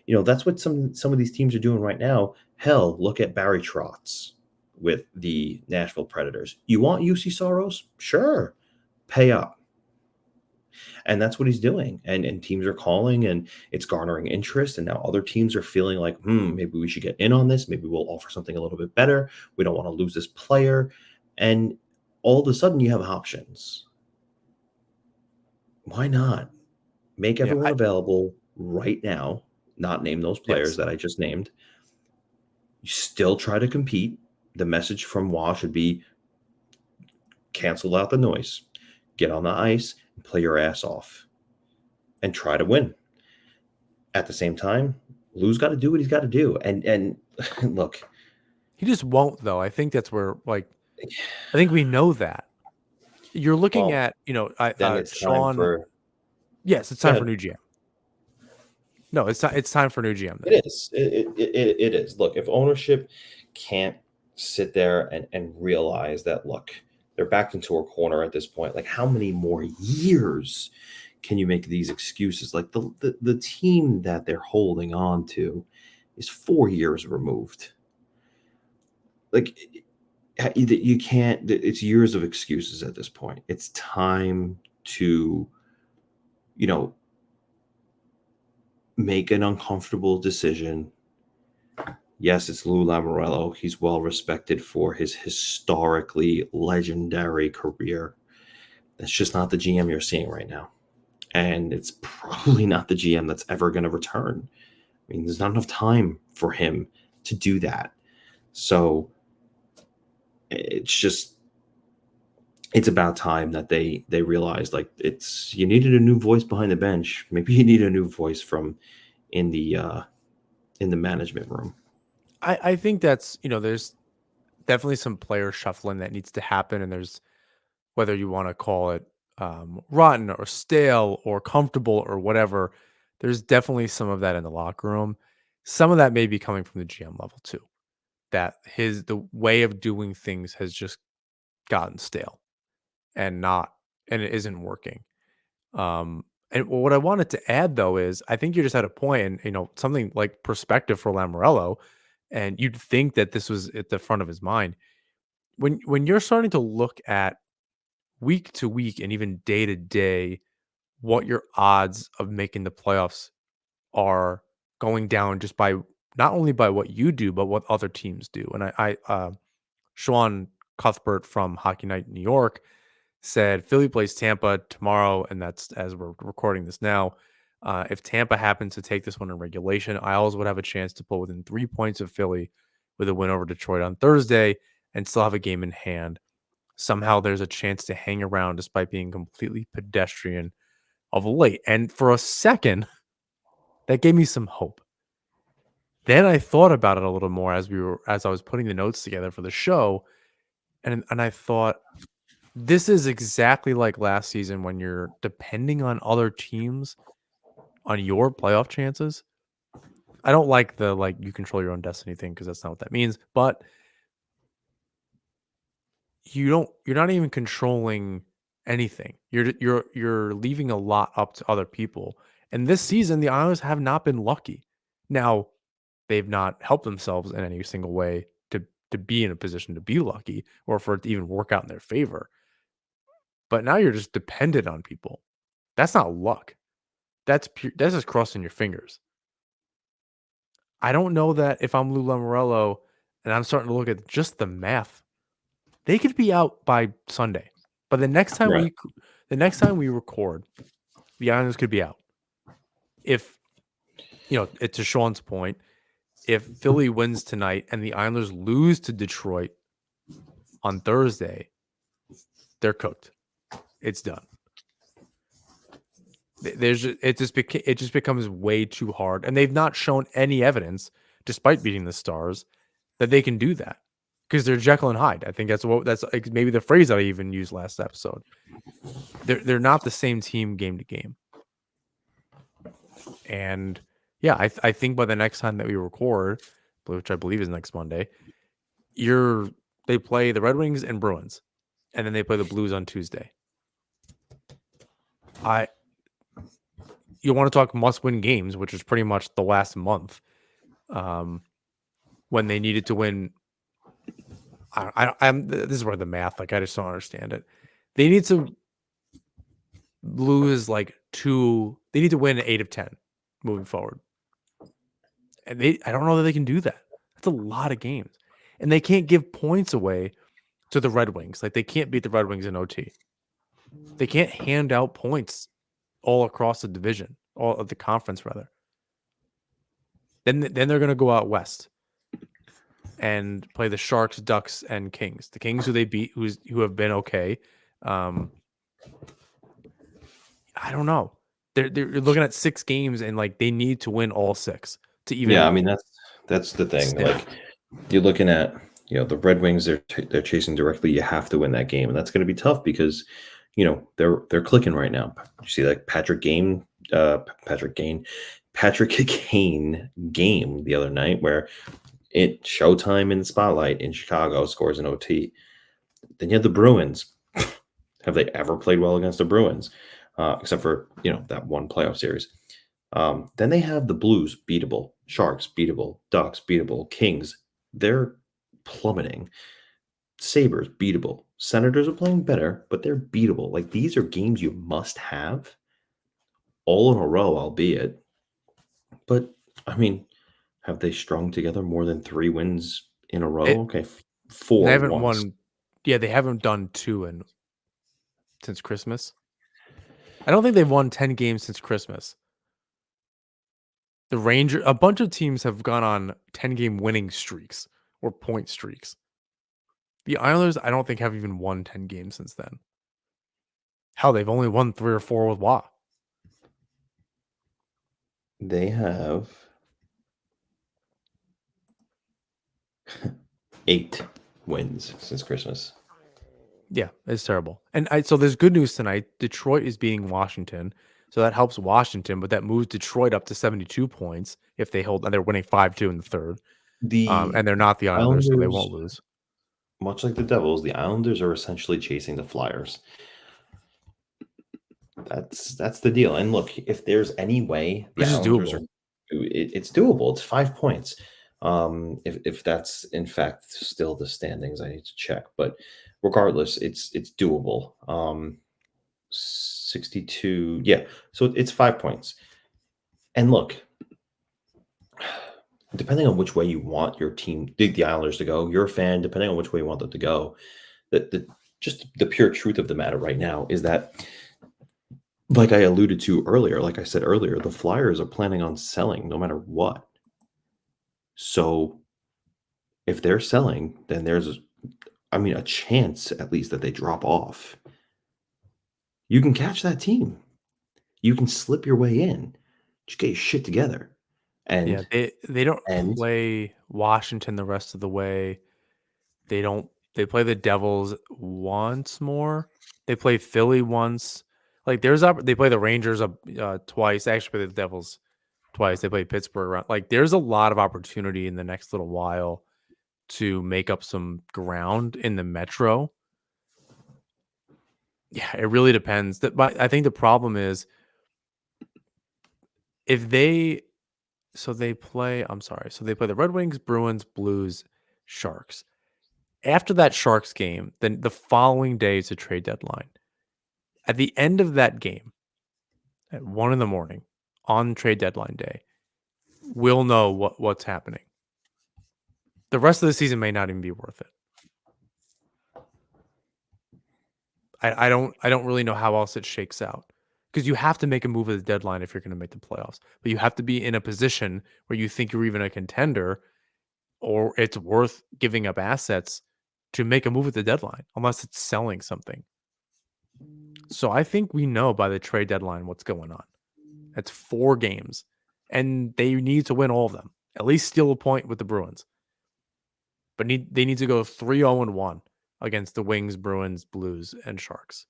That's what some of these teams are doing right now. Hell, look at Barry Trotz with the Nashville Predators. You want UC Soros? Sure. Pay up. And that's what he's doing. And teams are calling, and it's garnering interest. And now other teams are feeling like, maybe we should get in on this. Maybe we'll offer something a little bit better. We don't want to lose this player. And all of a sudden you have options. Why not make Yeah, everyone available right now, not name those players yes. that I just named? You still try to compete. The message from Wah should be cancel out the noise, get on the ice, and play your ass off, and try to win. At the same time, Lou's got to do what he's got to do. And look, He just won't, though. I think that's where, like, I think we know that. You're looking well, at, then it's time Sean. for. Yes, it's Go time for ahead. new GM. No, it's time for new GM then. It is. It is. Look, if ownership can't sit there and realize that, look, they're backed into a corner at this point. Like, how many more years can you make these excuses? Like, the team that they're holding on to is 4 years removed. Like, you can't. It's years of excuses at this point. It's time to, you know, make an uncomfortable decision. Yes, it's Lou Lamoriello. He's well respected for his historically legendary career. That's just not the GM you're seeing right now. And it's probably not the GM that's ever going to return. I mean, there's not enough time for him to do that. So it's about time that they realized, like, you needed a new voice behind the bench. Maybe you need a new voice from in the management room. I think that's, there's definitely some player shuffling that needs to happen, and there's, whether you want to call it rotten or stale or comfortable or whatever, there's definitely some of that in the locker room. Some of that may be coming from the GM level too. That the way of doing things has just gotten stale and not and it isn't working. And what I wanted to add though is I think you're just at a point, and something like perspective for Lamorello, and you'd think that this was at the front of his mind when you're starting to look at week to week and even day to day what your odds of making the playoffs are going down just by not only by what you do but what other teams do. And Sean Cuthbert from Hockey Night in New York said Philly plays Tampa tomorrow, and that's as we're recording this now. If Tampa happens to take this one in regulation, Isles would have a chance to pull within 3 points of Philly with a win over Detroit on Thursday and still have a game in hand. Somehow there's a chance to hang around despite being completely pedestrian of late. And for a second, that gave me some hope. Then I thought about it a little more as I was putting the notes together for the show, and I thought, this is exactly like last season when you're depending on other teams on your playoff chances. I don't like the you control your own destiny thing because that's not what that means, but you're not even controlling anything. You're leaving a lot up to other people. And this season the Islanders have not been lucky. Now, they've not helped themselves in any single way to be in a position to be lucky or for it to even work out in their favor. But now you're just dependent on people. That's not luck. That's just crossing your fingers. I don't know that if I'm Lou Lamoriello and I'm starting to look at just the math, they could be out by Sunday. But Right. the next time we record, the Islanders could be out. If it's to Sean's point, if Philly wins tonight and the Islanders lose to Detroit on Thursday, they're cooked. It's done. It just becomes way too hard, and they've not shown any evidence, despite beating the Stars, that they can do that because they're Jekyll and Hyde. I think that's like maybe the phrase that I even used last episode. They're not the same team game to game, and yeah, I think by the next time that we record, which I believe is next Monday, they play the Red Wings and Bruins, and then they play the Blues on Tuesday. You want to talk must-win games, which is pretty much the last month, when they needed to win. This is where the math, like, I just don't understand it. They need to lose like they need to win 8 of 10 moving forward. And I don't know that they can do that. That's a lot of games. And they can't give points away to the Red Wings. Like, they can't beat the Red Wings in OT. They can't hand out points all across the division, all of the conference rather. Then they're going to go out west and play the Sharks, Ducks, and Kings. The Kings who they beat, who have been okay. I don't know. They're looking at 6 games and like they need to win all 6 to even. Yeah, I mean that's the thing. Sniff. Like you're looking at the Red Wings. They're chasing directly. You have to win that game, and that's going to be tough because they're clicking right now. You see like Patrick Kane game the other night where it Showtime in the spotlight in Chicago scores an OT. Then you have the Bruins. Have they ever played well against the Bruins? Except for that one playoff series. Then they have the Blues beatable, Sharks beatable, Ducks beatable, Kings. They're plummeting. Sabres beatable. Senators are playing better, but they're beatable. Like these are games you must have all in a row, albeit. But I mean, have they strung together more than 3 wins in a row? Okay, 4 They haven't once. won. Yeah, they haven't done 2 since Christmas. I don't think they've won 10 games since Christmas. A bunch of teams have gone on 10-game winning streaks or point streaks. The Islanders, I don't think, have even won 10 games since then. Hell, they've only won 3 or 4 with Waugh. They have 8 wins since Christmas. Yeah, it's terrible. And so there's good news tonight. Detroit is beating Washington. So that helps Washington, but that moves Detroit up to 72 points if they hold, and they're winning 5-2 in the third. And they're not the Islanders, so they won't lose. Much like the Devils, the Islanders are essentially chasing the Flyers. That's the deal. And look, if there's any way the Which is Islanders doable. it's doable. It's 5 points. If that's in fact still the standings, I need to check. But regardless, it's doable. 62, yeah. So it's 5 points. And look, depending on which way you want your team, the Islanders to go, you're a fan, depending on which way you want them to go, just the pure truth of the matter right now is that, like I alluded to earlier, like I said earlier, the Flyers are planning on selling no matter what. So if they're selling, then there's, a chance at least that they drop off. You can catch that team. You can slip your way in. Just get your shit together. And Yeah, they don't play Washington the rest of the way. They play the Devils once more. They play Philly once. Like they play the Rangers twice. They actually play the Devils twice. They play Pittsburgh around. Like there's a lot of opportunity in the next little while to make up some ground in the Metro. Yeah, it really depends. But I think the problem is if they So they play. I'm sorry. So they play the Red Wings, Bruins, Blues, Sharks. After that Sharks game, then the following day is a trade deadline. At the end of that game, at 1 in the morning, on trade deadline day, we'll know what's happening. The rest of the season may not even be worth it. I don't really know how else it shakes out, because you have to make a move at the deadline if you're going to make the playoffs. But you have to be in a position where you think you're even a contender, or it's worth giving up assets to make a move at the deadline, unless it's selling something. So I think we know by the trade deadline what's going on. That's 4 games, and they need to win all of them. At least steal a point with the Bruins. But they need to go 3-0-1 against the Wings, Bruins, Blues, and Sharks.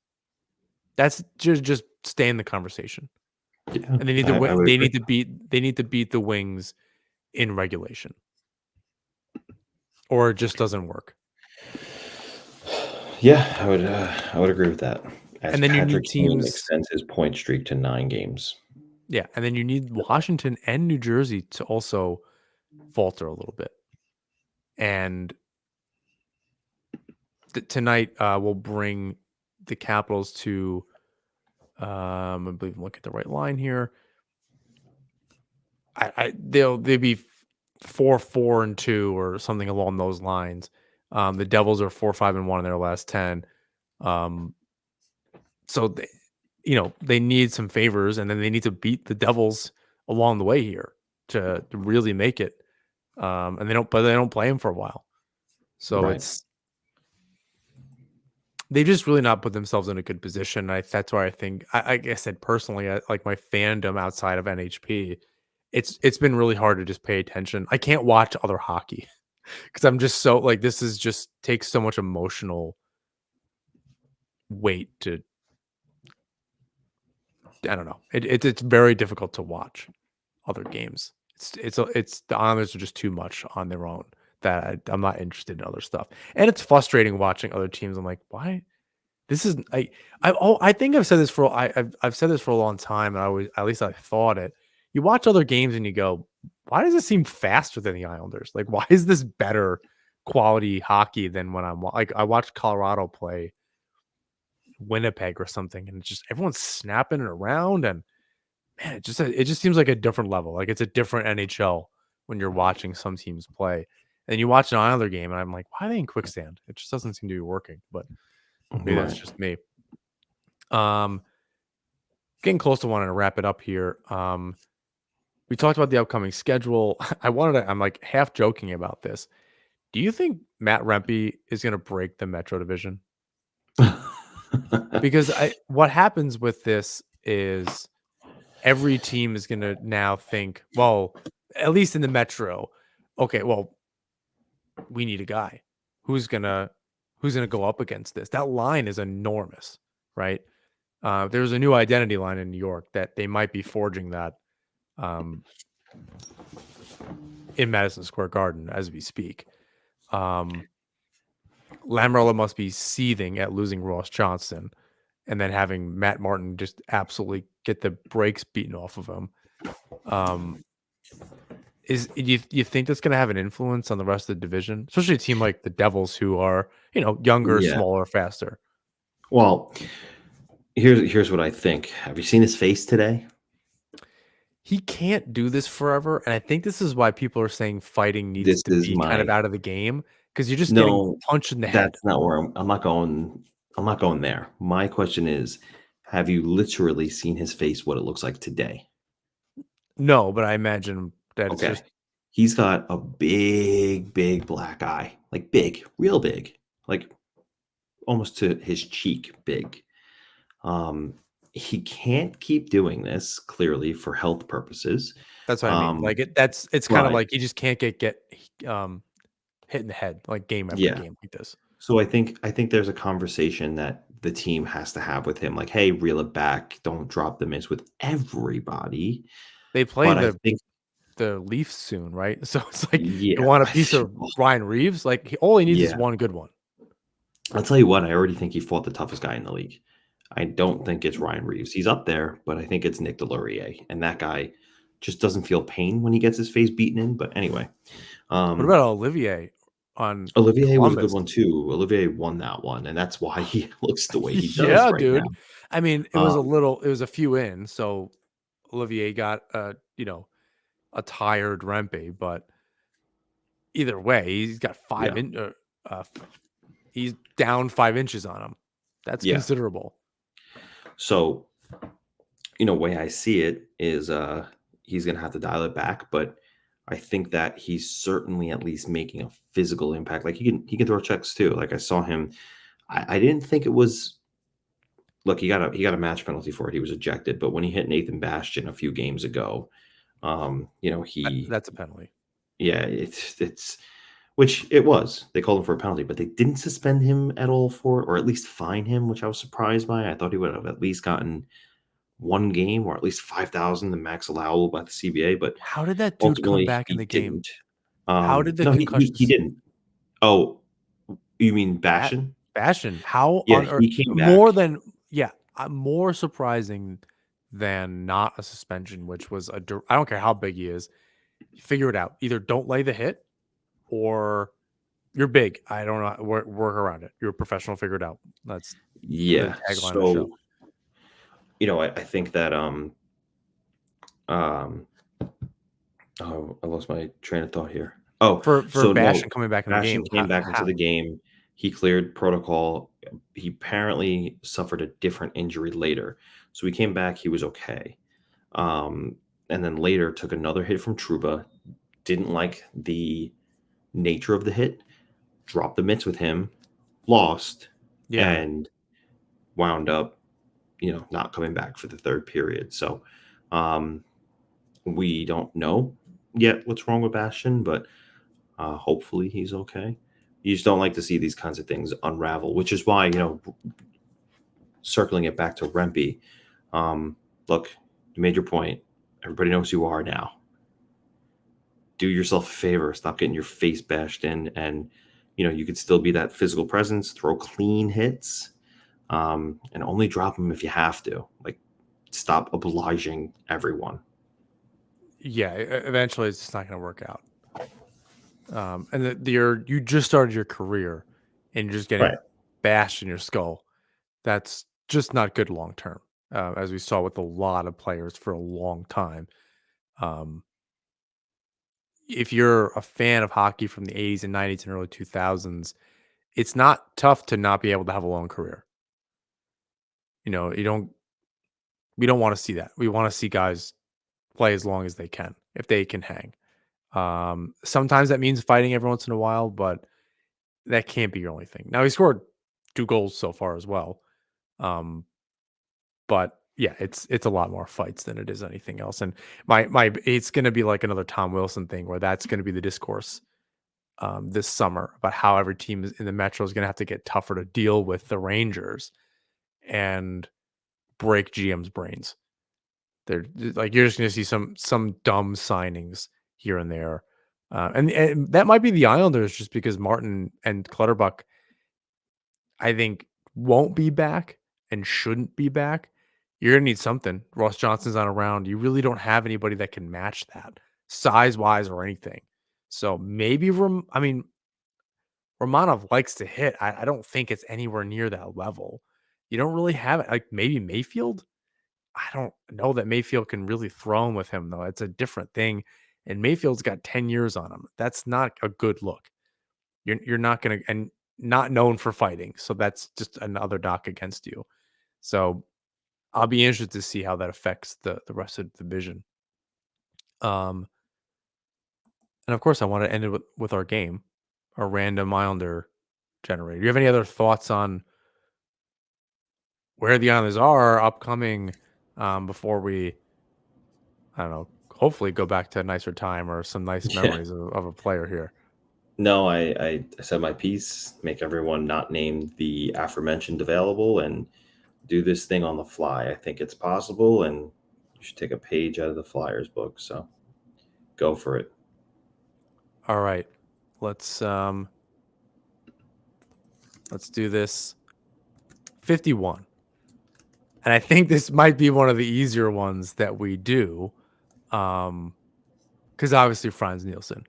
That's just stay in the conversation. Yeah, And they need to I win, would they agree. need to beat the Wings in regulation, or it just doesn't work. Yeah, I would agree with that. As And then you need Patrick Kane teams, extends his point streak to 9 games. yeah, and then you need Washington and New Jersey to also falter a little bit. And tonight we'll bring the Capitals to I believe I'm looking at the right line here. They'll be 4-4-2 or something along those lines. The Devils are 4-5-1 in their last 10. So they need some favors, and then they need to beat the Devils along the way here to really make it. And they don't play them for a while. So Right. they've just really not put themselves in a good position. That's why I think, like I said, personally, like my fandom outside of NHP, it's been really hard to just pay attention. I can't watch other hockey because I'm just so like, this is just takes so much emotional weight to, I don't know. It's very difficult to watch other games. It's the honors are just too much on their own that I'm not interested in other stuff. And it's frustrating watching other teams. I'm like, why? This is I think I've said this for I've said this for a long time, and I always, at least I thought it. You watch other games and you go, why does it seem faster than the Islanders? Like, why is this better quality hockey than when like I watched Colorado play Winnipeg or something, and it's just everyone's snapping it around, and man, it just seems like a different level. Like it's a different NHL when you're watching some teams play. And you watch an Islander game, and I'm like, why are they in quickstand? It just doesn't seem to be working. But maybe that's Right. just me. Um, Getting close to wanting to wrap it up here. We talked about the upcoming schedule. I'm like half joking about this. Do you think Matt Rempe is going to break the Metro division? Because what happens with this is every team is going to now think, well, at least in the Metro, okay, well, we need a guy who's gonna go up against this. That line is enormous, right? There's a new identity line in New York that they might be forging that um, in Madison Square Garden as we speak. Lamrella must be seething at losing Ross Johnston and then having Matt Martin just absolutely get the brakes beaten off of him. You think that's going to have an influence on the rest of the division, especially a team like the Devils, who are younger, Yeah. smaller, faster? Well, here's what I think. Have you seen his face today? He can't do this forever, and I think this is why people are saying fighting needs This to is be kind of my out of the game, because you're just getting No, punched in the head. that's not where I'm not going there. My question is, have you literally seen his face, what it looks like today? No, but I imagine that it's Okay. just He's got a big, big black eye. Like big, real big. Like almost to his cheek big. Um, he can't keep doing this clearly for health purposes. that's what I mean. Um, Like it's kind of but like you just can't get um hit in the head like game after yeah. game like this. So I think there's a conversation that the team has to have with him, like, hey, reel it back, don't drop the miss with everybody. They play But I the think, Leafs soon, right? So it's like you yeah, want a piece of Ryan Reeves. Like all he needs is yeah. one good one. I'll tell you what, I already think he fought the toughest guy in the league. I don't think it's Ryan Reeves. He's up there, but I think it's Nick Delorier. And that guy just doesn't feel pain when he gets his face beaten in. But anyway, What about Olivier on Olivier was a good Columbus? one too. Olivier won that one, and that's why he looks the way he does Yeah, right now. dude. I mean, it was a few in, so Olivier got a tired Rempe, but either way, he's got Yeah, uh, he's down 5 inches on him. That's yeah. considerable. So, way I see it is he's gonna have to dial it back, but I think that he's certainly at least making a physical impact. Like he can throw checks too. Like I saw him. I didn't think it was look, he got a match penalty for it. He was ejected, but when he hit Nathan Bastian a few games ago, he That's a penalty. yeah, it's which it was. They called him for a penalty, but they didn't suspend him at all for it, or at least fine him, which I was surprised by. I thought he would have at least gotten 1 game or at least 5,000, the max allowable by the CBA, but How did that dude come ultimately back in he the game? didn't. How did the No, he concussions didn't. Oh, you mean Bat Bastion? Bastion? How Yeah, on earth? he came More back. than yeah, more surprising than not a suspension, which was I don't care how big he is. Figure it out. Either don't lay the hit or you're big. I don't know. Work around it. You're a professional. Figure it out. That's the Yeah. tagline of the show. So, I think that um oh, I lost my train of thought here. Oh, For so no, Bastion coming back in the Bastion game, came back into how? the game. He cleared protocol. He apparently suffered a different injury later. So he came back, he was okay. Um, and then later took another hit from Truba, didn't like the nature of the hit, dropped the mitts with him, lost, Yeah, and wound up, not coming back for the third period. So um, we don't know yet what's wrong with Bastion, but hopefully he's okay. You just don't like to see these kinds of things unravel, which is why, circling it back to Rempe, look, you made your point. Everybody knows who you are now. Do yourself a favor, stop getting your face bashed in, and you could still be that physical presence, throw clean hits, and only drop them if you have to. Like, stop obliging everyone. yeah. Eventually, it's just not going to work out. And you just started your career, and you're just getting Right. bashed in your skull. That's just not good long term, as we saw with a lot of players for a long time. Um, if you're a fan of hockey from the 80s and 90s and early 2000s, it's not tough to not be able to have a long career. You don't we don't want to see that. We want to see guys play as long as they can if they can hang. Sometimes that means fighting every once in a while, but that can't be your only thing. Now he scored 2 goals so far as well. Um, but yeah, it's a lot more fights than it is anything else. And my it's gonna be like another Tom Wilson thing where that's gonna be the discourse this summer about how every team in the Metro is gonna have to get tougher to deal with the Rangers and break GM's brains. They're like you're just gonna see some dumb signings here and there. And that might be the Islanders just because Martin and Clutterbuck I think won't be back and shouldn't be back. You're gonna need something. Ross Johnson's not around. You really don't have anybody that can match that size wise or anything. So maybe I mean Romanov likes to hit. I don't think it's anywhere near that level. You don't really have it. Like maybe Mayfield. I don't know that Mayfield can really throw him with him though. It's a different thing. And Mayfield's got 10 years on him. That's not a good look. You're not gonna and not known for fighting. So that's just another knock against you. So I'll be interested to see how that affects the rest of the division. Um, and of course, I want to end it with our game, our random Islander generator. Do you have any other thoughts on where the Islanders are upcoming before we, I don't know, hopefully go back to a nicer time or some nice Yeah. memories of a player here? No, I said my piece, make everyone not named the aforementioned available, and do this thing on the fly. I think it's possible, and you should take a page out of the Flyers book. So go for it. All right, let's um, let's do this. 51. And I think this might be one of the easier ones that we do. Because obviously Franz Nielsen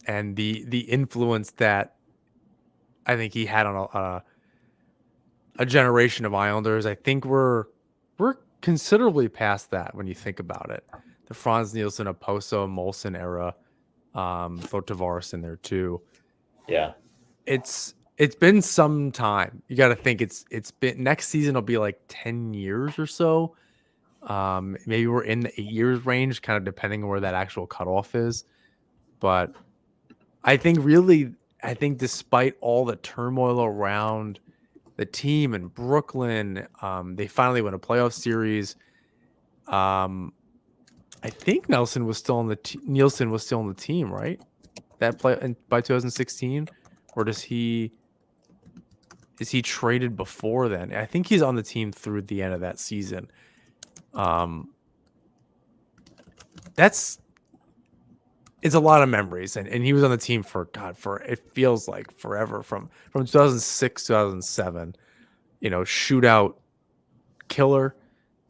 and the influence that I think he had on a generation of Islanders. I think we're considerably past that when you think about it. The Franz Nielsen, Oposo, Molson era, throw Tavares in there too. Yeah. It's been some time. You got to think it's been next season will be like 10 years or so. Maybe we're in the 8 years range, kind of depending on where that actual cutoff is. But I think really, I think despite all the turmoil around the team in Brooklyn, they finally win a playoff series. Um, I think Nielsen was still on the team, right? That play by 2016, or is he traded before then? I think he's on the team through the end of that season. Um, that's it's a lot of memories, and he was on the team for it feels like forever from 2006 2007. Shootout killer.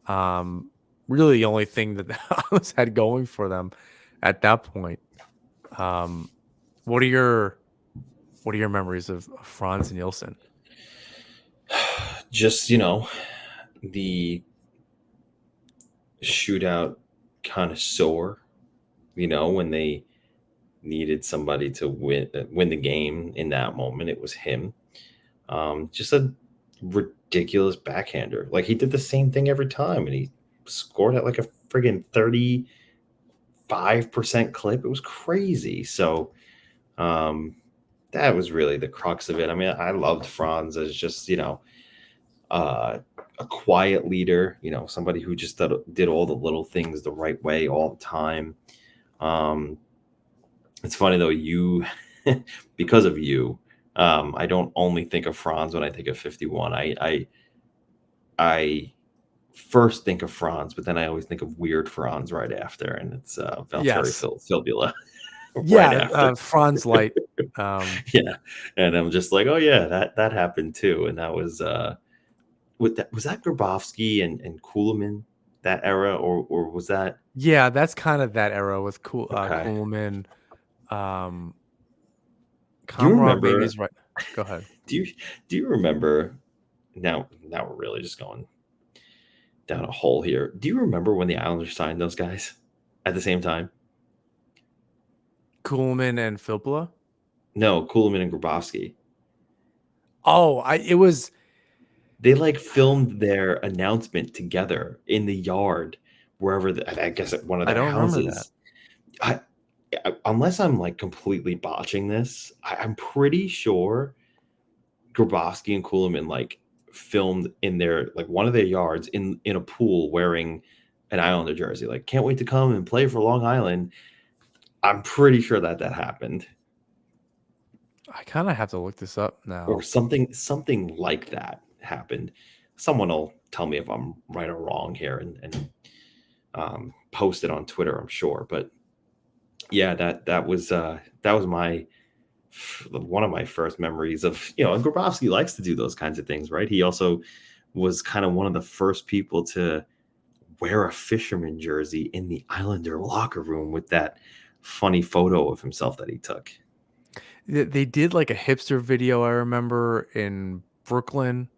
Um, Really the only thing that the Islanders had going for them at that point. Um, what are your memories of Franz Nielsen? Just, the shootout connoisseur, when they needed somebody to win the game in that moment, it was him. Just a ridiculous backhander. Like he did the same thing every time, and he scored at like a friggin' 35% clip. It was crazy. So that was really the crux of it. I mean, I loved Franz as just, uh, a quiet leader, somebody who just did all the little things the right way all the time. Um, it's funny though, because of you, I don't only think of Franz when I think of 51. I first think of Franz, but then I always think of Weird Franz right after, and it's Valtteri Yes. Filbula right Yeah, after. Franz Light. Um, Yeah, and I'm just like, oh yeah, that happened too, and that was was that Grabowski and Kuhlman that era, or was that yeah, that's kind of that era with okay? Kuhlman. Do you Komarov maybe remember? is right. Go ahead. Do you do you remember? Now we're really just going down a hole here. Do you remember when the Islanders signed those guys at the same time? Kuhlman and Filppula. No, Kuhlman and Grabowski. Oh, it was. They like filmed their announcement together in the yard, wherever I guess at one of I their don't remember that. houses. I, unless I'm like completely botching this, I'm pretty sure Grabowski and Kuhlman like filmed in their like one of their yards in a pool wearing an Islander jersey. Like, can't wait to come and play for Long Island. I'm pretty sure that happened, I kind of have to look this up or now. something like that happened. Someone will tell me if I'm right or wrong here, and post it on Twitter, I'm sure. But yeah, that was my one of my first memories of, and Grabowski likes to do those kinds of things, right? He also was kind of one of the first people to wear a fisherman jersey in the Islander locker room with that funny photo of himself that he took. They did like a hipster video. I remember in Brooklyn.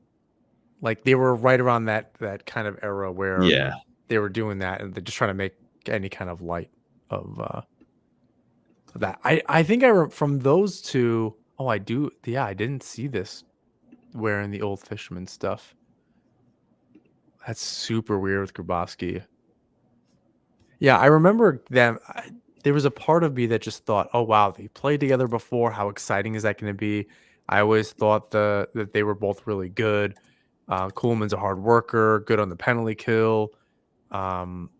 Like they were right around that kind of era where Yeah. they were doing that, and they're just trying to make any kind of light of that. I think from those two. Oh, I do. Yeah, I didn't see this wearing the old fisherman stuff. That's super weird with Grabowski. Yeah, I remember them. There was a part of me that just thought, "Oh wow, they played together before. How exciting is that going to be?" I always thought that they were both really good. Kuhlman's a hard worker, good on the penalty kill. Um,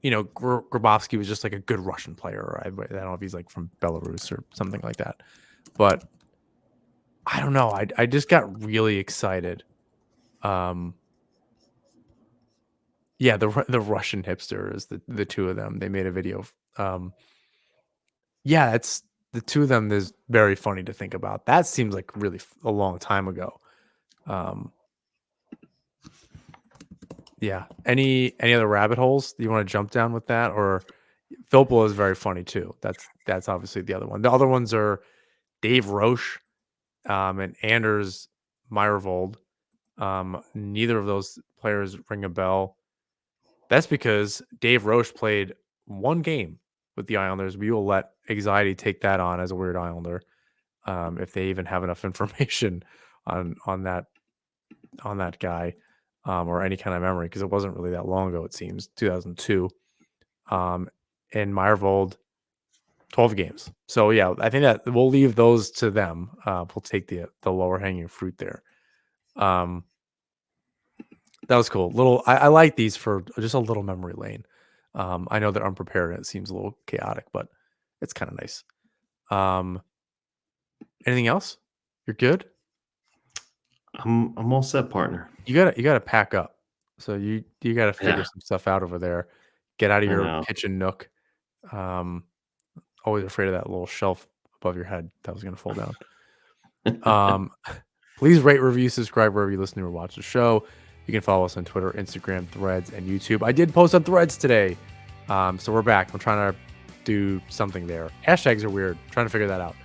Grabowski was just like a good Russian player. I don't know if he's like from Belarus or something like that, but I don't know. I just got really excited. Um, yeah, the Russian hipsters, the two of them. They made a video. Yeah, it's the two of them is very funny to think about. That seems like really a long time ago. Um, Yeah. Any other rabbit holes you want to jump down with that? Or Philpo is very funny too. That's obviously the other one. The other ones are Dave Roche and Anders Meyervold. Neither of those players ring a bell. That's because Dave Roche played one game with the Islanders. We will let anxiety take that on as a weird Islander, if they even have enough information on that guy, or any kind of memory, because it wasn't really that long ago. It seems 2002. And Meyervold 12 games. So yeah, I think that we'll leave those to them. We'll take the lower hanging fruit there. That was cool. I like these for just a little memory lane. I know they're unprepared and it seems a little chaotic, but it's kind of nice. Anything else? You're good? I'm all set, partner. You gotta pack up. So you gotta figure Yeah, some stuff out over there. Get out of I your know. kitchen nook. Um, Always afraid of that little shelf above your head that was gonna fall down. Um, Please rate, review, subscribe wherever you listen to or watch the show. You can follow us on Twitter, Instagram, Threads, and YouTube. I did post on Threads today, so we're back. I'm trying to do something there. Hashtags are weird. I'm trying to figure that out.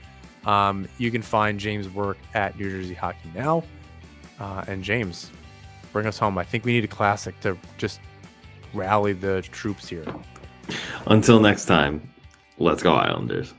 You can find James' work at New Jersey Hockey Now. And James, bring us home. I think we need a classic to just rally the troops here. Until next time, let's go Islanders.